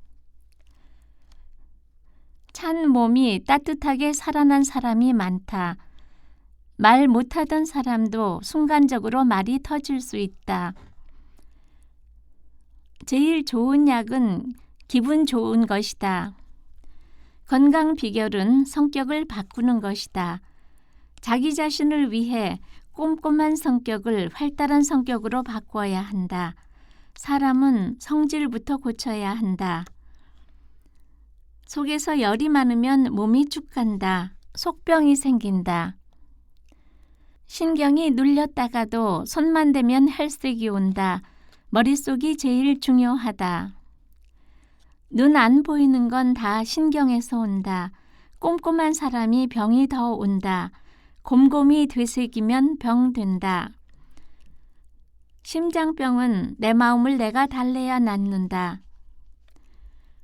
찬 몸이 따뜻하게 살아난 사람이 많다. 말 못하던 사람도 순간적으로 말이 터질 수 있다. 제일 좋은 약은 기분 좋은 것이다. 건강 비결은 성격을 바꾸는 것이다. 자기 자신을 위해 꼼꼼한 성격을 활달한 성격으로 바꿔야 한다. 사람은 성질부터 고쳐야 한다. 속에서 열이 많으면 몸이 쭉 간다. 속병이 생긴다. 신경이 눌렸다가도 손만 대면 혈색이 온다. 머릿속이 제일 중요하다. 눈 안 보이는 건 다 신경에서 온다. 꼼꼼한 사람이 병이 더 온다. 곰곰이 되새기면 병 된다. 심장병은 내 마음을 내가 달래야 낫는다.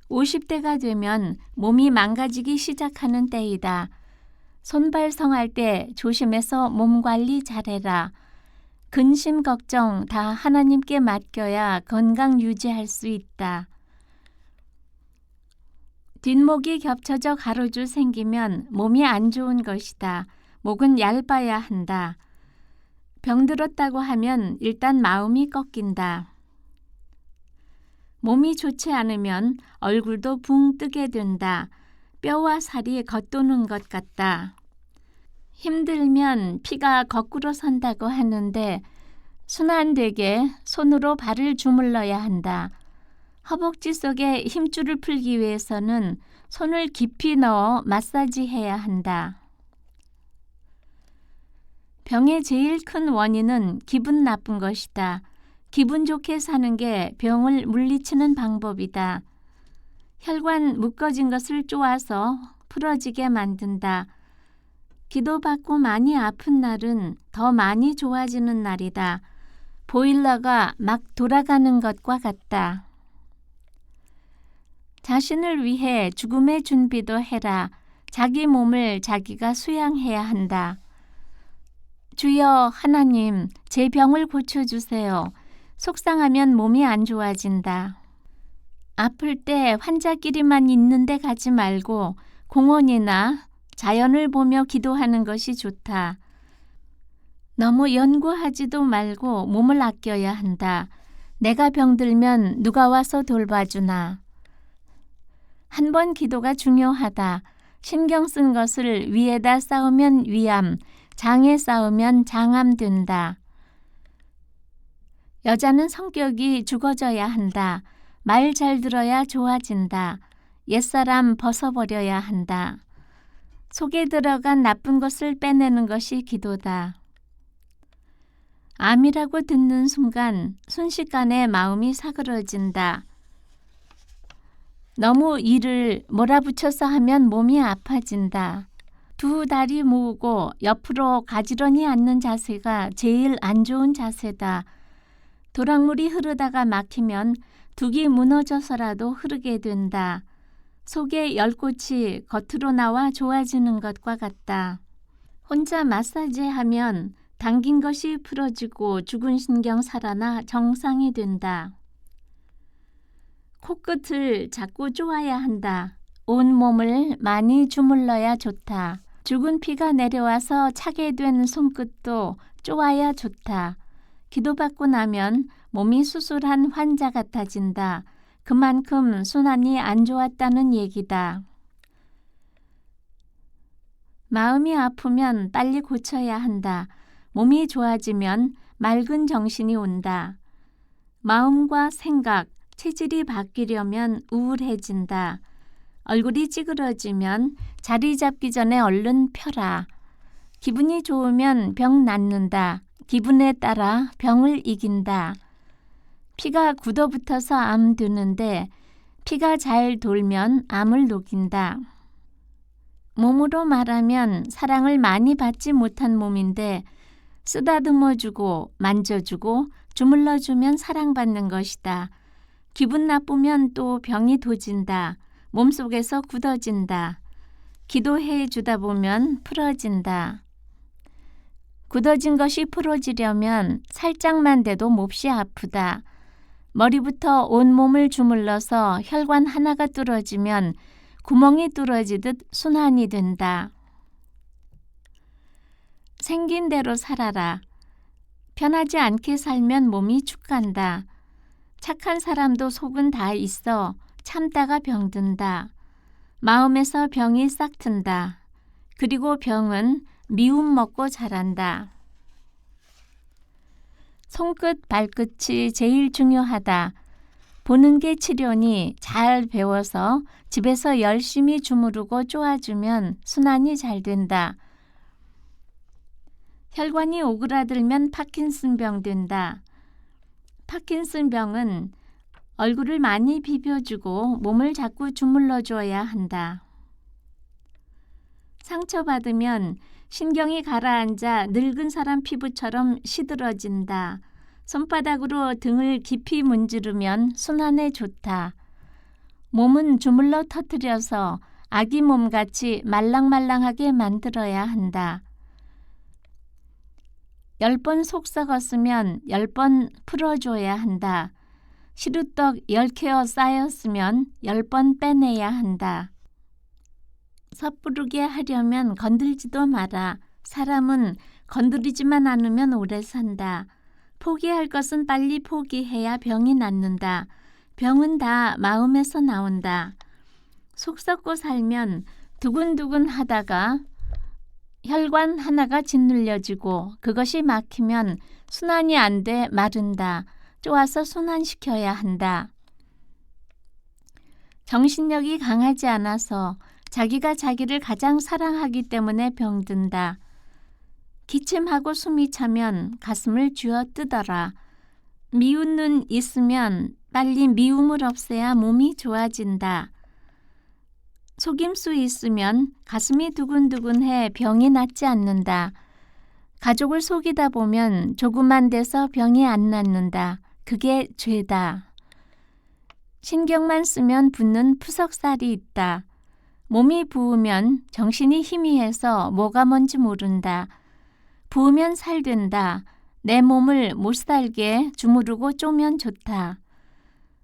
50대가 되면 몸이 망가지기 시작하는 때이다. 손발 성할 때 조심해서 몸 관리 잘해라. 근심 걱정 다 하나님께 맡겨야 건강 유지할 수 있다. 뒷목이 겹쳐져 가로줄 생기면 몸이 안 좋은 것이다. 목은 얇아야 한다. 병들었다고 하면 일단 마음이 꺾인다. 몸이 좋지 않으면 얼굴도 붕 뜨게 된다. 뼈와 살이 겉도는 것 같다. 힘들면 피가 거꾸로 선다고 하는데 순환되게 손으로 발을 주물러야 한다. 허벅지 속에 힘줄을 풀기 위해서는 손을 깊이 넣어 마사지해야 한다. 병의 제일 큰 원인은 기분 나쁜 것이다. 기분 좋게 사는 게 병을 물리치는 방법이다. 혈관 묶어진 것을 쪼아서 풀어지게 만든다. 기도받고 많이 아픈 날은 더 많이 좋아지는 날이다. 보일러가 막 돌아가는 것과 같다. 자신을 위해 죽음의 준비도 해라. 자기 몸을 자기가 수양해야 한다. 주여 하나님, 제 병을 고쳐주세요. 속상하면 몸이 안 좋아진다. 아플 때 환자끼리만 있는데 가지 말고 공원이나 자연을 보며 기도하는 것이 좋다. 너무 연구하지도 말고 몸을 아껴야 한다. 내가 병들면 누가 와서 돌봐주나. 한 번 기도가 중요하다. 신경 쓴 것을 위에다 쌓으면 위암, 장에 쌓으면 장암 된다. 여자는 성격이 죽어져야 한다. 말 잘 들어야 좋아진다. 옛사람 벗어버려야 한다. 속에 들어간 나쁜 것을 빼내는 것이 기도다. 암이라고 듣는 순간 순식간에 마음이 사그러진다. 너무 일을 몰아붙여서 하면 몸이 아파진다. 두 다리 모으고 옆으로 가지런히 앉는 자세가 제일 안 좋은 자세다. 도랑물이 흐르다가 막히면 둑이 무너져서라도 흐르게 된다. 속에 열꽃이 겉으로 나와 좋아지는 것과 같다. 혼자 마사지하면 당긴 것이 풀어지고 죽은 신경 살아나 정상이 된다. 코끝을 자꾸 쪼아야 한다. 온 몸을 많이 주물러야 좋다. 죽은 피가 내려와서 차게 된 손끝도 쪼아야 좋다. 기도받고 나면 몸이 수술한 환자 같아진다. 그만큼 순환이 안 좋았다는 얘기다. 마음이 아프면 빨리 고쳐야 한다. 몸이 좋아지면 맑은 정신이 온다. 마음과 생각, 체질이 바뀌려면 우울해진다. 얼굴이 찌그러지면 자리 잡기 전에 얼른 펴라. 기분이 좋으면 병 낫는다. 기분에 따라 병을 이긴다. 피가 굳어붙어서 암 드는데 피가 잘 돌면 암을 녹인다. 몸으로 말하면 사랑을 많이 받지 못한 몸인데 쓰다듬어주고 만져주고 주물러주면 사랑받는 것이다. 기분 나쁘면 또 병이 도진다. 몸속에서 굳어진다. 기도해 주다 보면 풀어진다. 굳어진 것이 풀어지려면 살짝만 돼도 몹시 아프다. 머리부터 온몸을 주물러서 혈관 하나가 뚫어지면 구멍이 뚫어지듯 순환이 된다. 생긴 대로 살아라. 편하지 않게 살면 몸이 축간다. 착한 사람도 속은 다 있어 참다가 병든다. 마음에서 병이 싹 튼다. 그리고 병은 미움 먹고 자란다. 손끝 발끝이 제일 중요하다. 보는 게 치료니 잘 배워서 집에서 열심히 주무르고 쪼아주면 순환이 잘 된다. 혈관이 오그라들면 파킨슨병 된다. 파킨슨병은 얼굴을 많이 비벼주고 몸을 자꾸 주물러줘야 한다. 상처받으면 신경이 가라앉아 늙은 사람 피부처럼 시들어진다. 손바닥으로 등을 깊이 문지르면 순환에 좋다. 몸은 주물러 터뜨려서 아기 몸같이 말랑말랑하게 만들어야 한다. 10번 속 썩었으면 10번 풀어줘야 한다. 시루떡 10개어 쌓였으면 10번 빼내야 한다. 섣부르게 하려면 건들지도 마라. 사람은 건드리지만 않으면 오래 산다. 포기할 것은 빨리 포기해야 병이 낫는다. 병은 다 마음에서 나온다. 속 썩고 살면 두근두근 하다가 혈관 하나가 짓눌려지고 그것이 막히면 순환이 안 돼 마른다. 쪼아서 순환시켜야 한다. 정신력이 강하지 않아서 자기가 자기를 가장 사랑하기 때문에 병든다. 기침하고 숨이 차면 가슴을 쥐어 뜯어라. 미운 눈 있으면 빨리 미움을 없애야 몸이 좋아진다. 속임수 있으면 가슴이 두근두근해 병이 낫지 않는다. 가족을 속이다 보면 조그만 데서 병이 안 낫는다. 그게 죄다. 신경만 쓰면 붙는 푸석살이 있다. 몸이 부으면 정신이 희미해서 뭐가 뭔지 모른다. 부으면 살된다. 내 몸을 못 살게 주무르고 쪼면 좋다.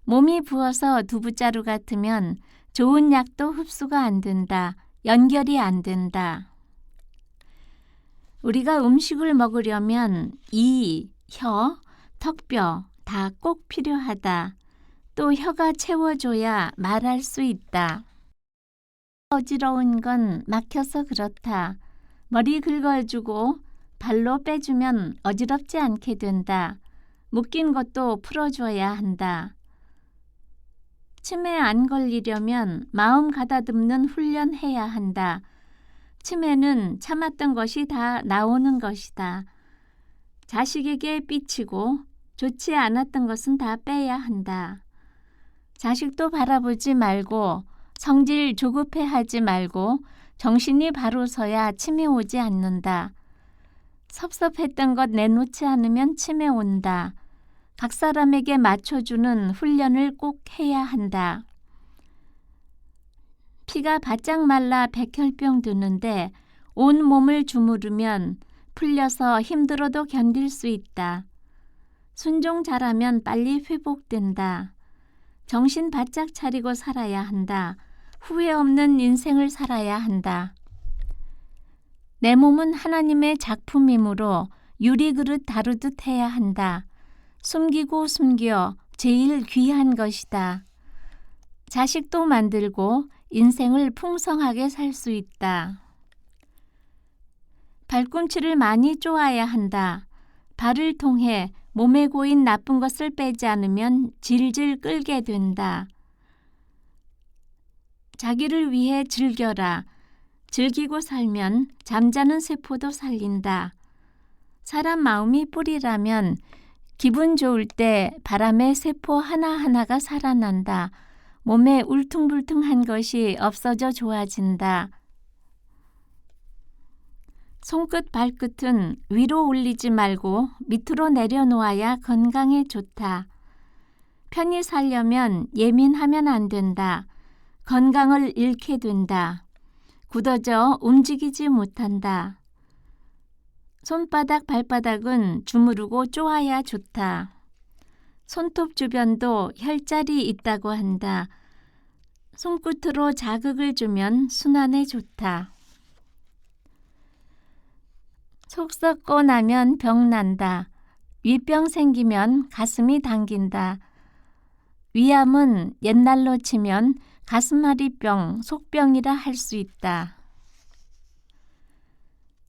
몸이 부어서 두부자루 같으면 좋은 약도 흡수가 안 된다. 연결이 안 된다. 우리가 음식을 먹으려면 이, 혀, 턱뼈 다 꼭 필요하다. 또 혀가 채워줘야 말할 수 있다. 어지러운 건 막혀서 그렇다. 머리 긁어주고 발로 빼주면 어지럽지 않게 된다. 묶인 것도 풀어줘야 한다. 치매 안 걸리려면 마음 가다듬는 훈련해야 한다. 치매는 참았던 것이 다 나오는 것이다. 자식에게 삐치고 좋지 않았던 것은 다 빼야 한다. 자식도 바라보지 말고 성질 조급해하지 말고 정신이 바로 서야 치매 오지 않는다. 섭섭했던 것 내놓지 않으면 치매 온다. 각 사람에게 맞춰주는 훈련을 꼭 해야 한다. 피가 바짝 말라 백혈병 드는데 온 몸을 주무르면 풀려서 힘들어도 견딜 수 있다. 순종 잘하면 빨리 회복된다. 정신 바짝 차리고 살아야 한다. 후회 없는 인생을 살아야 한다. 내 몸은 하나님의 작품이므로 유리그릇 다루듯 해야 한다. 숨기고 숨겨 제일 귀한 것이다. 자식도 만들고 인생을 풍성하게 살 수 있다. 발꿈치를 많이 쪼아야 한다. 발을 통해 몸에 고인 나쁜 것을 빼지 않으면 질질 끌게 된다. 자기를 위해 즐겨라. 즐기고 살면 잠자는 세포도 살린다. 사람 마음이 뿌리라면 기분 좋을 때 바람에 세포 하나하나가 살아난다. 몸에 울퉁불퉁한 것이 없어져 좋아진다. 손끝 발끝은 위로 올리지 말고 밑으로 내려놓아야 건강에 좋다. 편히 살려면 예민하면 안 된다. 건강을 잃게 된다. 굳어져 움직이지 못한다. 손바닥, 발바닥은 주무르고 쪼아야 좋다. 손톱 주변도 혈자리 있다고 한다. 손끝으로 자극을 주면 순환에 좋다. 속 썩고 나면 병 난다. 위병 생기면 가슴이 당긴다. 위암은 옛날로 치면 가슴앓이병, 속병이라 할 수 있다.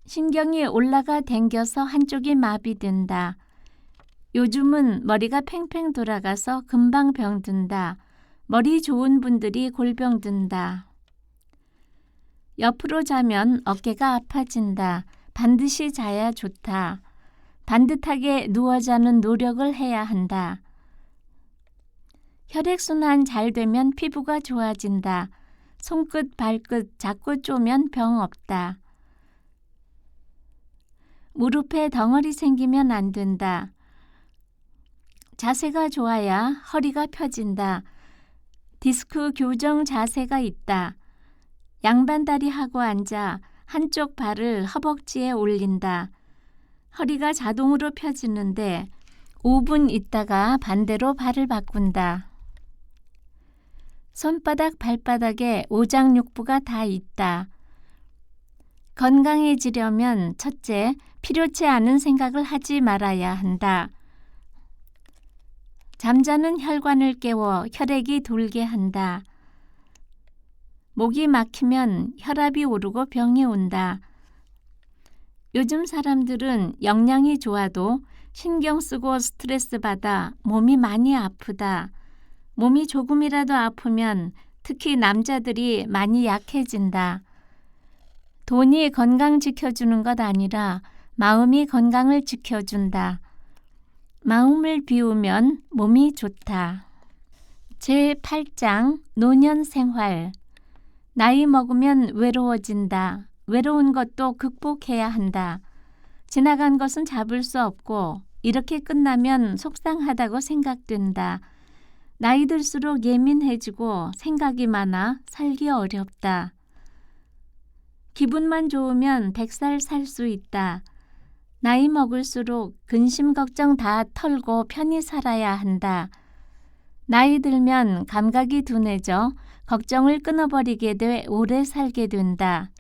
신경이 올라가 댕겨서 한쪽이 마비된다. 요즘은 머리가 팽팽 돌아가서 금방 병든다. 머리 좋은 분들이 골병 든다. 옆으로 자면 어깨가 아파진다. 반드시 자야 좋다. 반듯하게 누워 자는 노력을 해야 한다. 혈액순환 잘 되면 피부가 좋아진다. 손끝, 발끝 자꾸 쪼면 병 없다. 무릎에 덩어리 생기면 안 된다. 자세가 좋아야 허리가 펴진다. 디스크 교정 자세가 있다. 양반다리 하고 앉아 한쪽 발을 허벅지에 올린다. 허리가 자동으로 펴지는데 5분 있다가 반대로 발을 바꾼다. 손바닥, 발바닥에 오장육부가 다 있다. 건강해지려면 첫째, 필요치 않은 생각을 하지 말아야 한다. 잠자는 혈관을 깨워 혈액이 돌게 한다. 목이 막히면 혈압이 오르고 병이 온다. 요즘 사람들은 영양이 좋아도 신경 쓰고 스트레스 받아 몸이 많이 아프다. 몸이 조금이라도 아프면 특히 남자들이 많이 약해진다. 돈이 건강 지켜주는 것 아니라 마음이 건강을 지켜준다. 마음을 비우면 몸이 좋다. 제8장 노년생활. 나이 먹으면 외로워진다. 외로운 것도 극복해야 한다. 지나간 것은 잡을 수 없고 이렇게 끝나면 속상하다고 생각된다. 나이 들수록 예민해지고 생각이 많아 살기 어렵다. 기분만 좋으면 100살 살 수 있다. 나이 먹을수록 근심 걱정 다 털고 편히 살아야 한다. 나이 들면 감각이 둔해져 걱정을 끊어버리게 돼 오래 살게 된다.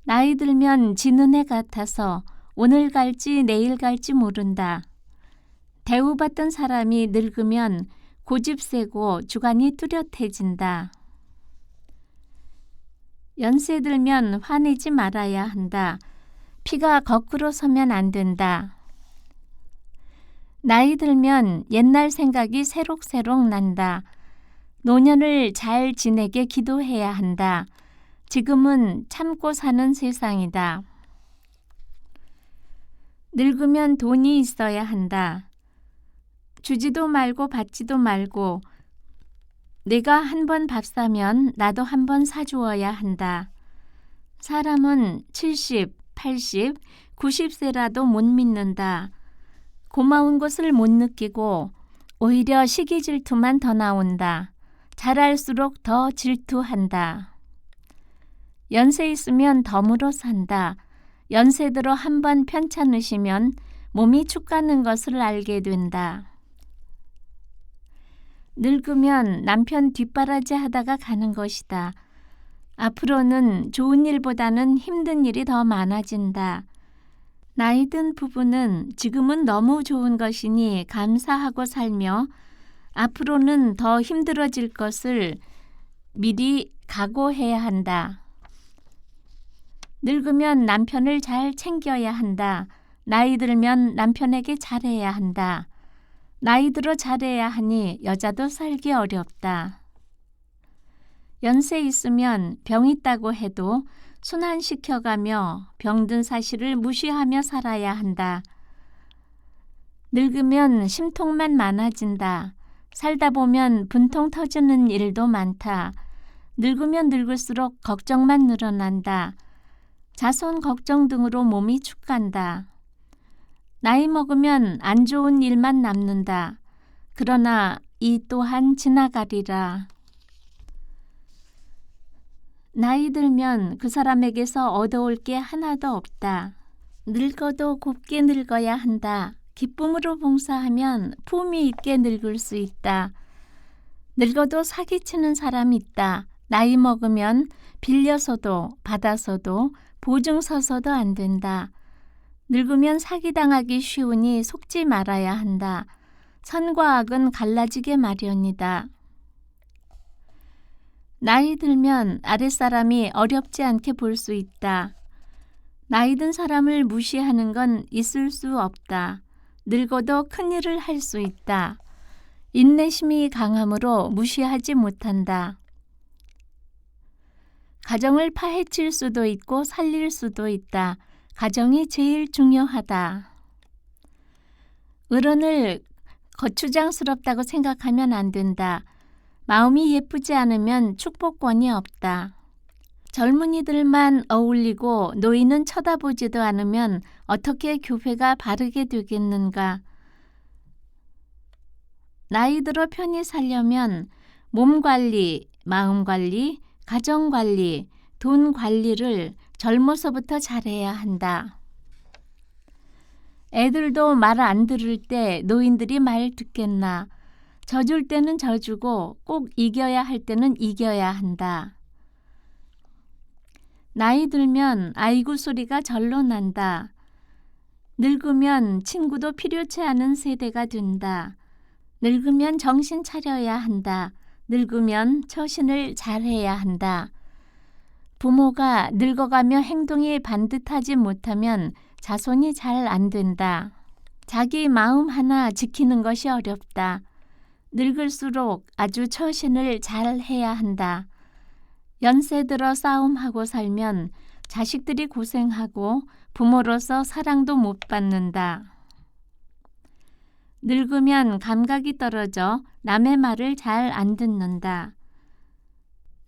나이 들면 지는 애 같아서 오늘 갈지 내일 갈지 모른다. 대우받던 사람이 늙으면 고집 세고 주관이 뚜렷해진다. 연세 들면 화내지 말아야 한다. 피가 거꾸로 서면 안 된다. 나이 들면 옛날 생각이 새록새록 난다. 노년을 잘 지내게 기도해야 한다. 지금은 참고 사는 세상이다. 늙으면 돈이 있어야 한다. 주지도 말고 받지도 말고 내가 한 번 밥 사면 나도 한 번 사주어야 한다. 사람은 70, 80, 90세라도 못 믿는다. 고마운 것을 못 느끼고 오히려 시기 질투만 더 나온다. 잘할수록 더 질투한다. 연세 있으면 덤으로 산다. 연세 들어 한 번 편찮으시면 몸이 축 가는 것을 알게 된다. 늙으면 남편 뒷바라지 하다가 가는 것이다. 앞으로는 좋은 일보다는 힘든 일이 더 많아진다. 나이 든 부부는 지금은 너무 좋은 것이니 감사하고 살며 앞으로는 더 힘들어질 것을 미리 각오해야 한다. 늙으면 남편을 잘 챙겨야 한다. 나이 들면 남편에게 잘해야 한다. 나이 들어 잘해야 하니 여자도 살기 어렵다. 연세 있으면 병 있다고 해도 순환시켜가며 병든 사실을 무시하며 살아야 한다. 늙으면 심통만 많아진다. 살다 보면 분통 터지는 일도 많다. 늙으면 늙을수록 걱정만 늘어난다. 자손 걱정 등으로 몸이 축간다. 나이 먹으면 안 좋은 일만 남는다. 그러나 이 또한 지나가리라. 나이 들면 그 사람에게서 얻어올 게 하나도 없다. 늙어도 곱게 늙어야 한다. 기쁨으로 봉사하면 품위 있게 늙을 수 있다. 늙어도 사기치는 사람이 있다. 나이 먹으면 빌려서도 받아서도 보증 서서도 안 된다. 늙으면 사기당하기 쉬우니 속지 말아야 한다. 선과 악은 갈라지게 마련이다. 나이 들면 아랫사람이 어렵지 않게 볼 수 있다. 나이 든 사람을 무시하는 건 있을 수 없다. 늙어도 큰일을 할 수 있다. 인내심이 강함으로 무시하지 못한다. 가정을 파헤칠 수도 있고 살릴 수도 있다. 가정이 제일 중요하다. 어른을 거추장스럽다고 생각하면 안 된다. 마음이 예쁘지 않으면 축복권이 없다. 젊은이들만 어울리고 노인은 쳐다보지도 않으면 어떻게 교회가 바르게 되겠는가? 나이 들어 편히 살려면 몸 관리, 마음 관리, 가정 관리, 돈 관리를 젊어서부터 잘해야 한다. 애들도 말 안 들을 때 노인들이 말 듣겠나? 져줄 때는 져주고 꼭 이겨야 할 때는 이겨야 한다. 나이 들면 아이고 소리가 절로 난다. 늙으면 친구도 필요치 않은 세대가 된다. 늙으면 정신 차려야 한다. 늙으면 처신을 잘해야 한다. 부모가 늙어가며 행동이 반듯하지 못하면 자손이 잘 안 된다. 자기 마음 하나 지키는 것이 어렵다. 늙을수록 아주 처신을 잘 해야 한다. 연세 들어 싸움하고 살면 자식들이 고생하고 부모로서 사랑도 못 받는다. 늙으면 감각이 떨어져 남의 말을 잘 안 듣는다.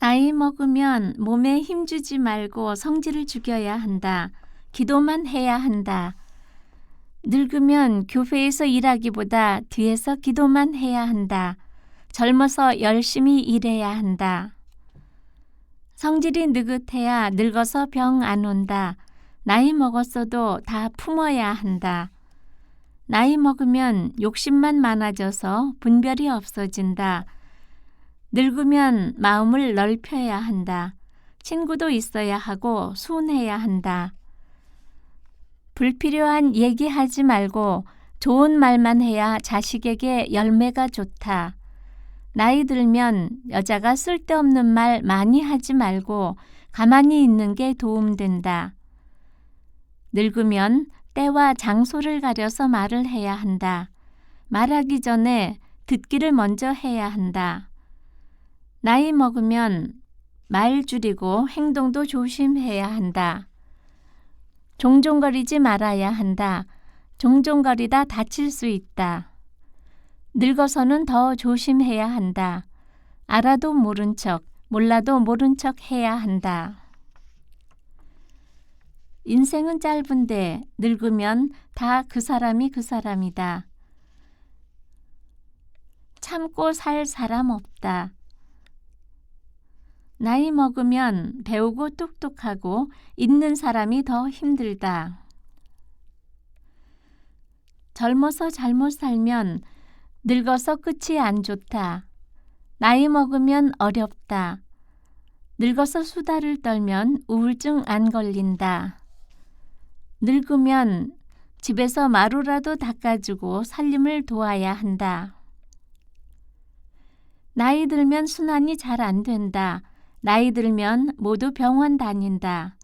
나이 먹으면 몸에 힘주지 말고 성질을 죽여야 한다. 기도만 해야 한다. 늙으면 교회에서 일하기보다 뒤에서 기도만 해야 한다. 젊어서 열심히 일해야 한다. 성질이 느긋해야 늙어서 병 안 온다. 나이 먹었어도 다 품어야 한다. 나이 먹으면 욕심만 많아져서 분별이 없어진다. 늙으면 마음을 넓혀야 한다. 친구도 있어야 하고 순해야 한다. 불필요한 얘기하지 말고 좋은 말만 해야 자식에게 열매가 좋다. 나이 들면 여자가 쓸데없는 말 많이 하지 말고 가만히 있는 게 도움된다. 늙으면 때와 장소를 가려서 말을 해야 한다. 말하기 전에 듣기를 먼저 해야 한다. 나이 먹으면 말 줄이고 행동도 조심해야 한다. 종종거리지 말아야 한다. 종종거리다 다칠 수 있다. 늙어서는 더 조심해야 한다. 알아도 모른 척, 몰라도 모른 척 해야 한다. 인생은 짧은데 늙으면 다 그 사람이 그 사람이다. 참고 살 사람 없다. 나이 먹으면 배우고 똑똑하고 있는 사람이 더 힘들다. 젊어서 잘못 살면 늙어서 끝이 안 좋다. 나이 먹으면 어렵다. 늙어서 수다를 떨면 우울증 안 걸린다. 늙으면 집에서 마루라도 닦아주고 살림을 도와야 한다. 나이 들면 순환이 잘 안 된다. 나이 들면 모두 병원 다닌다.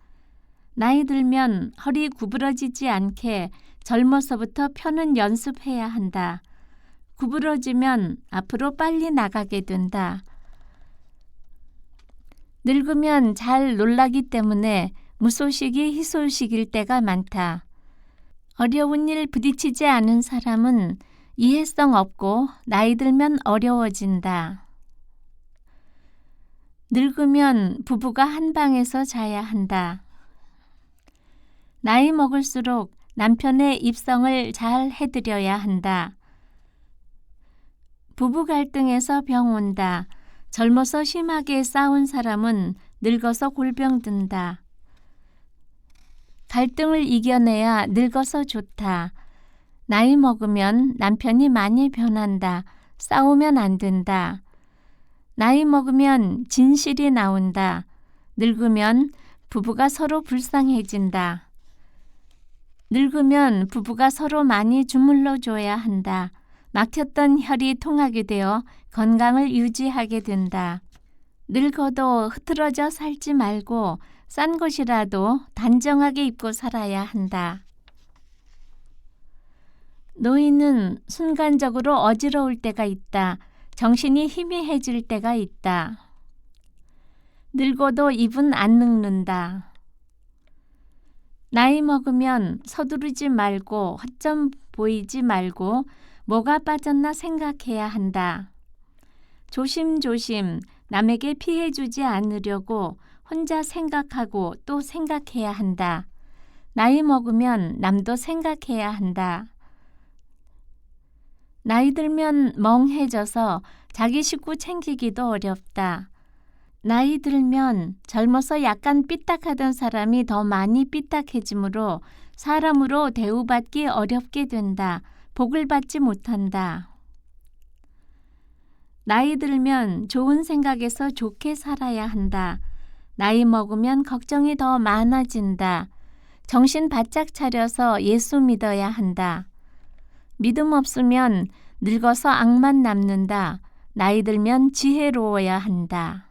나이 들면 허리 구부러지지 않게 젊어서부터 펴는 연습해야 한다. 구부러지면 앞으로 빨리 나가게 된다. 늙으면 잘 놀라기 때문에 무소식이 희소식일 때가 많다. 어려운 일 부딪히지 않은 사람은 이해성 없고 나이 들면 어려워진다. 늙으면 부부가 한 방에서 자야 한다. 나이 먹을수록 남편의 입성을 잘 해드려야 한다. 부부 갈등에서 병 온다. 젊어서 심하게 싸운 사람은 늙어서 골병 든다. 갈등을 이겨내야 늙어서 좋다. 나이 먹으면 남편이 많이 변한다. 싸우면 안 된다. 나이 먹으면 진실이 나온다. 늙으면 부부가 서로 불쌍해진다. 늙으면 부부가 서로 많이 주물러 줘야 한다. 막혔던 혈이 통하게 되어 건강을 유지하게 된다. 늙어도 흐트러져 살지 말고 싼 것이라도 단정하게 입고 살아야 한다. 노인은 순간적으로 어지러울 때가 있다. 정신이 희미해질 때가 있다. 늙어도 입은 안 늙는다. 나이 먹으면 서두르지 말고 허점 보이지 말고 뭐가 빠졌나 생각해야 한다. 조심조심 남에게 피해 주지 않으려고 혼자 생각하고 또 생각해야 한다. 나이 먹으면 남도 생각해야 한다. 나이 들면 멍해져서 자기 식구 챙기기도 어렵다. 나이 들면 젊어서 약간 삐딱하던 사람이 더 많이 삐딱해지므로 사람으로 대우받기 어렵게 된다. 복을 받지 못한다. 나이 들면 좋은 생각에서 좋게 살아야 한다. 나이 먹으면 걱정이 더 많아진다. 정신 바짝 차려서 예수 믿어야 한다. 믿음 없으면 늙어서 악만 남는다. 나이 들면 지혜로워야 한다.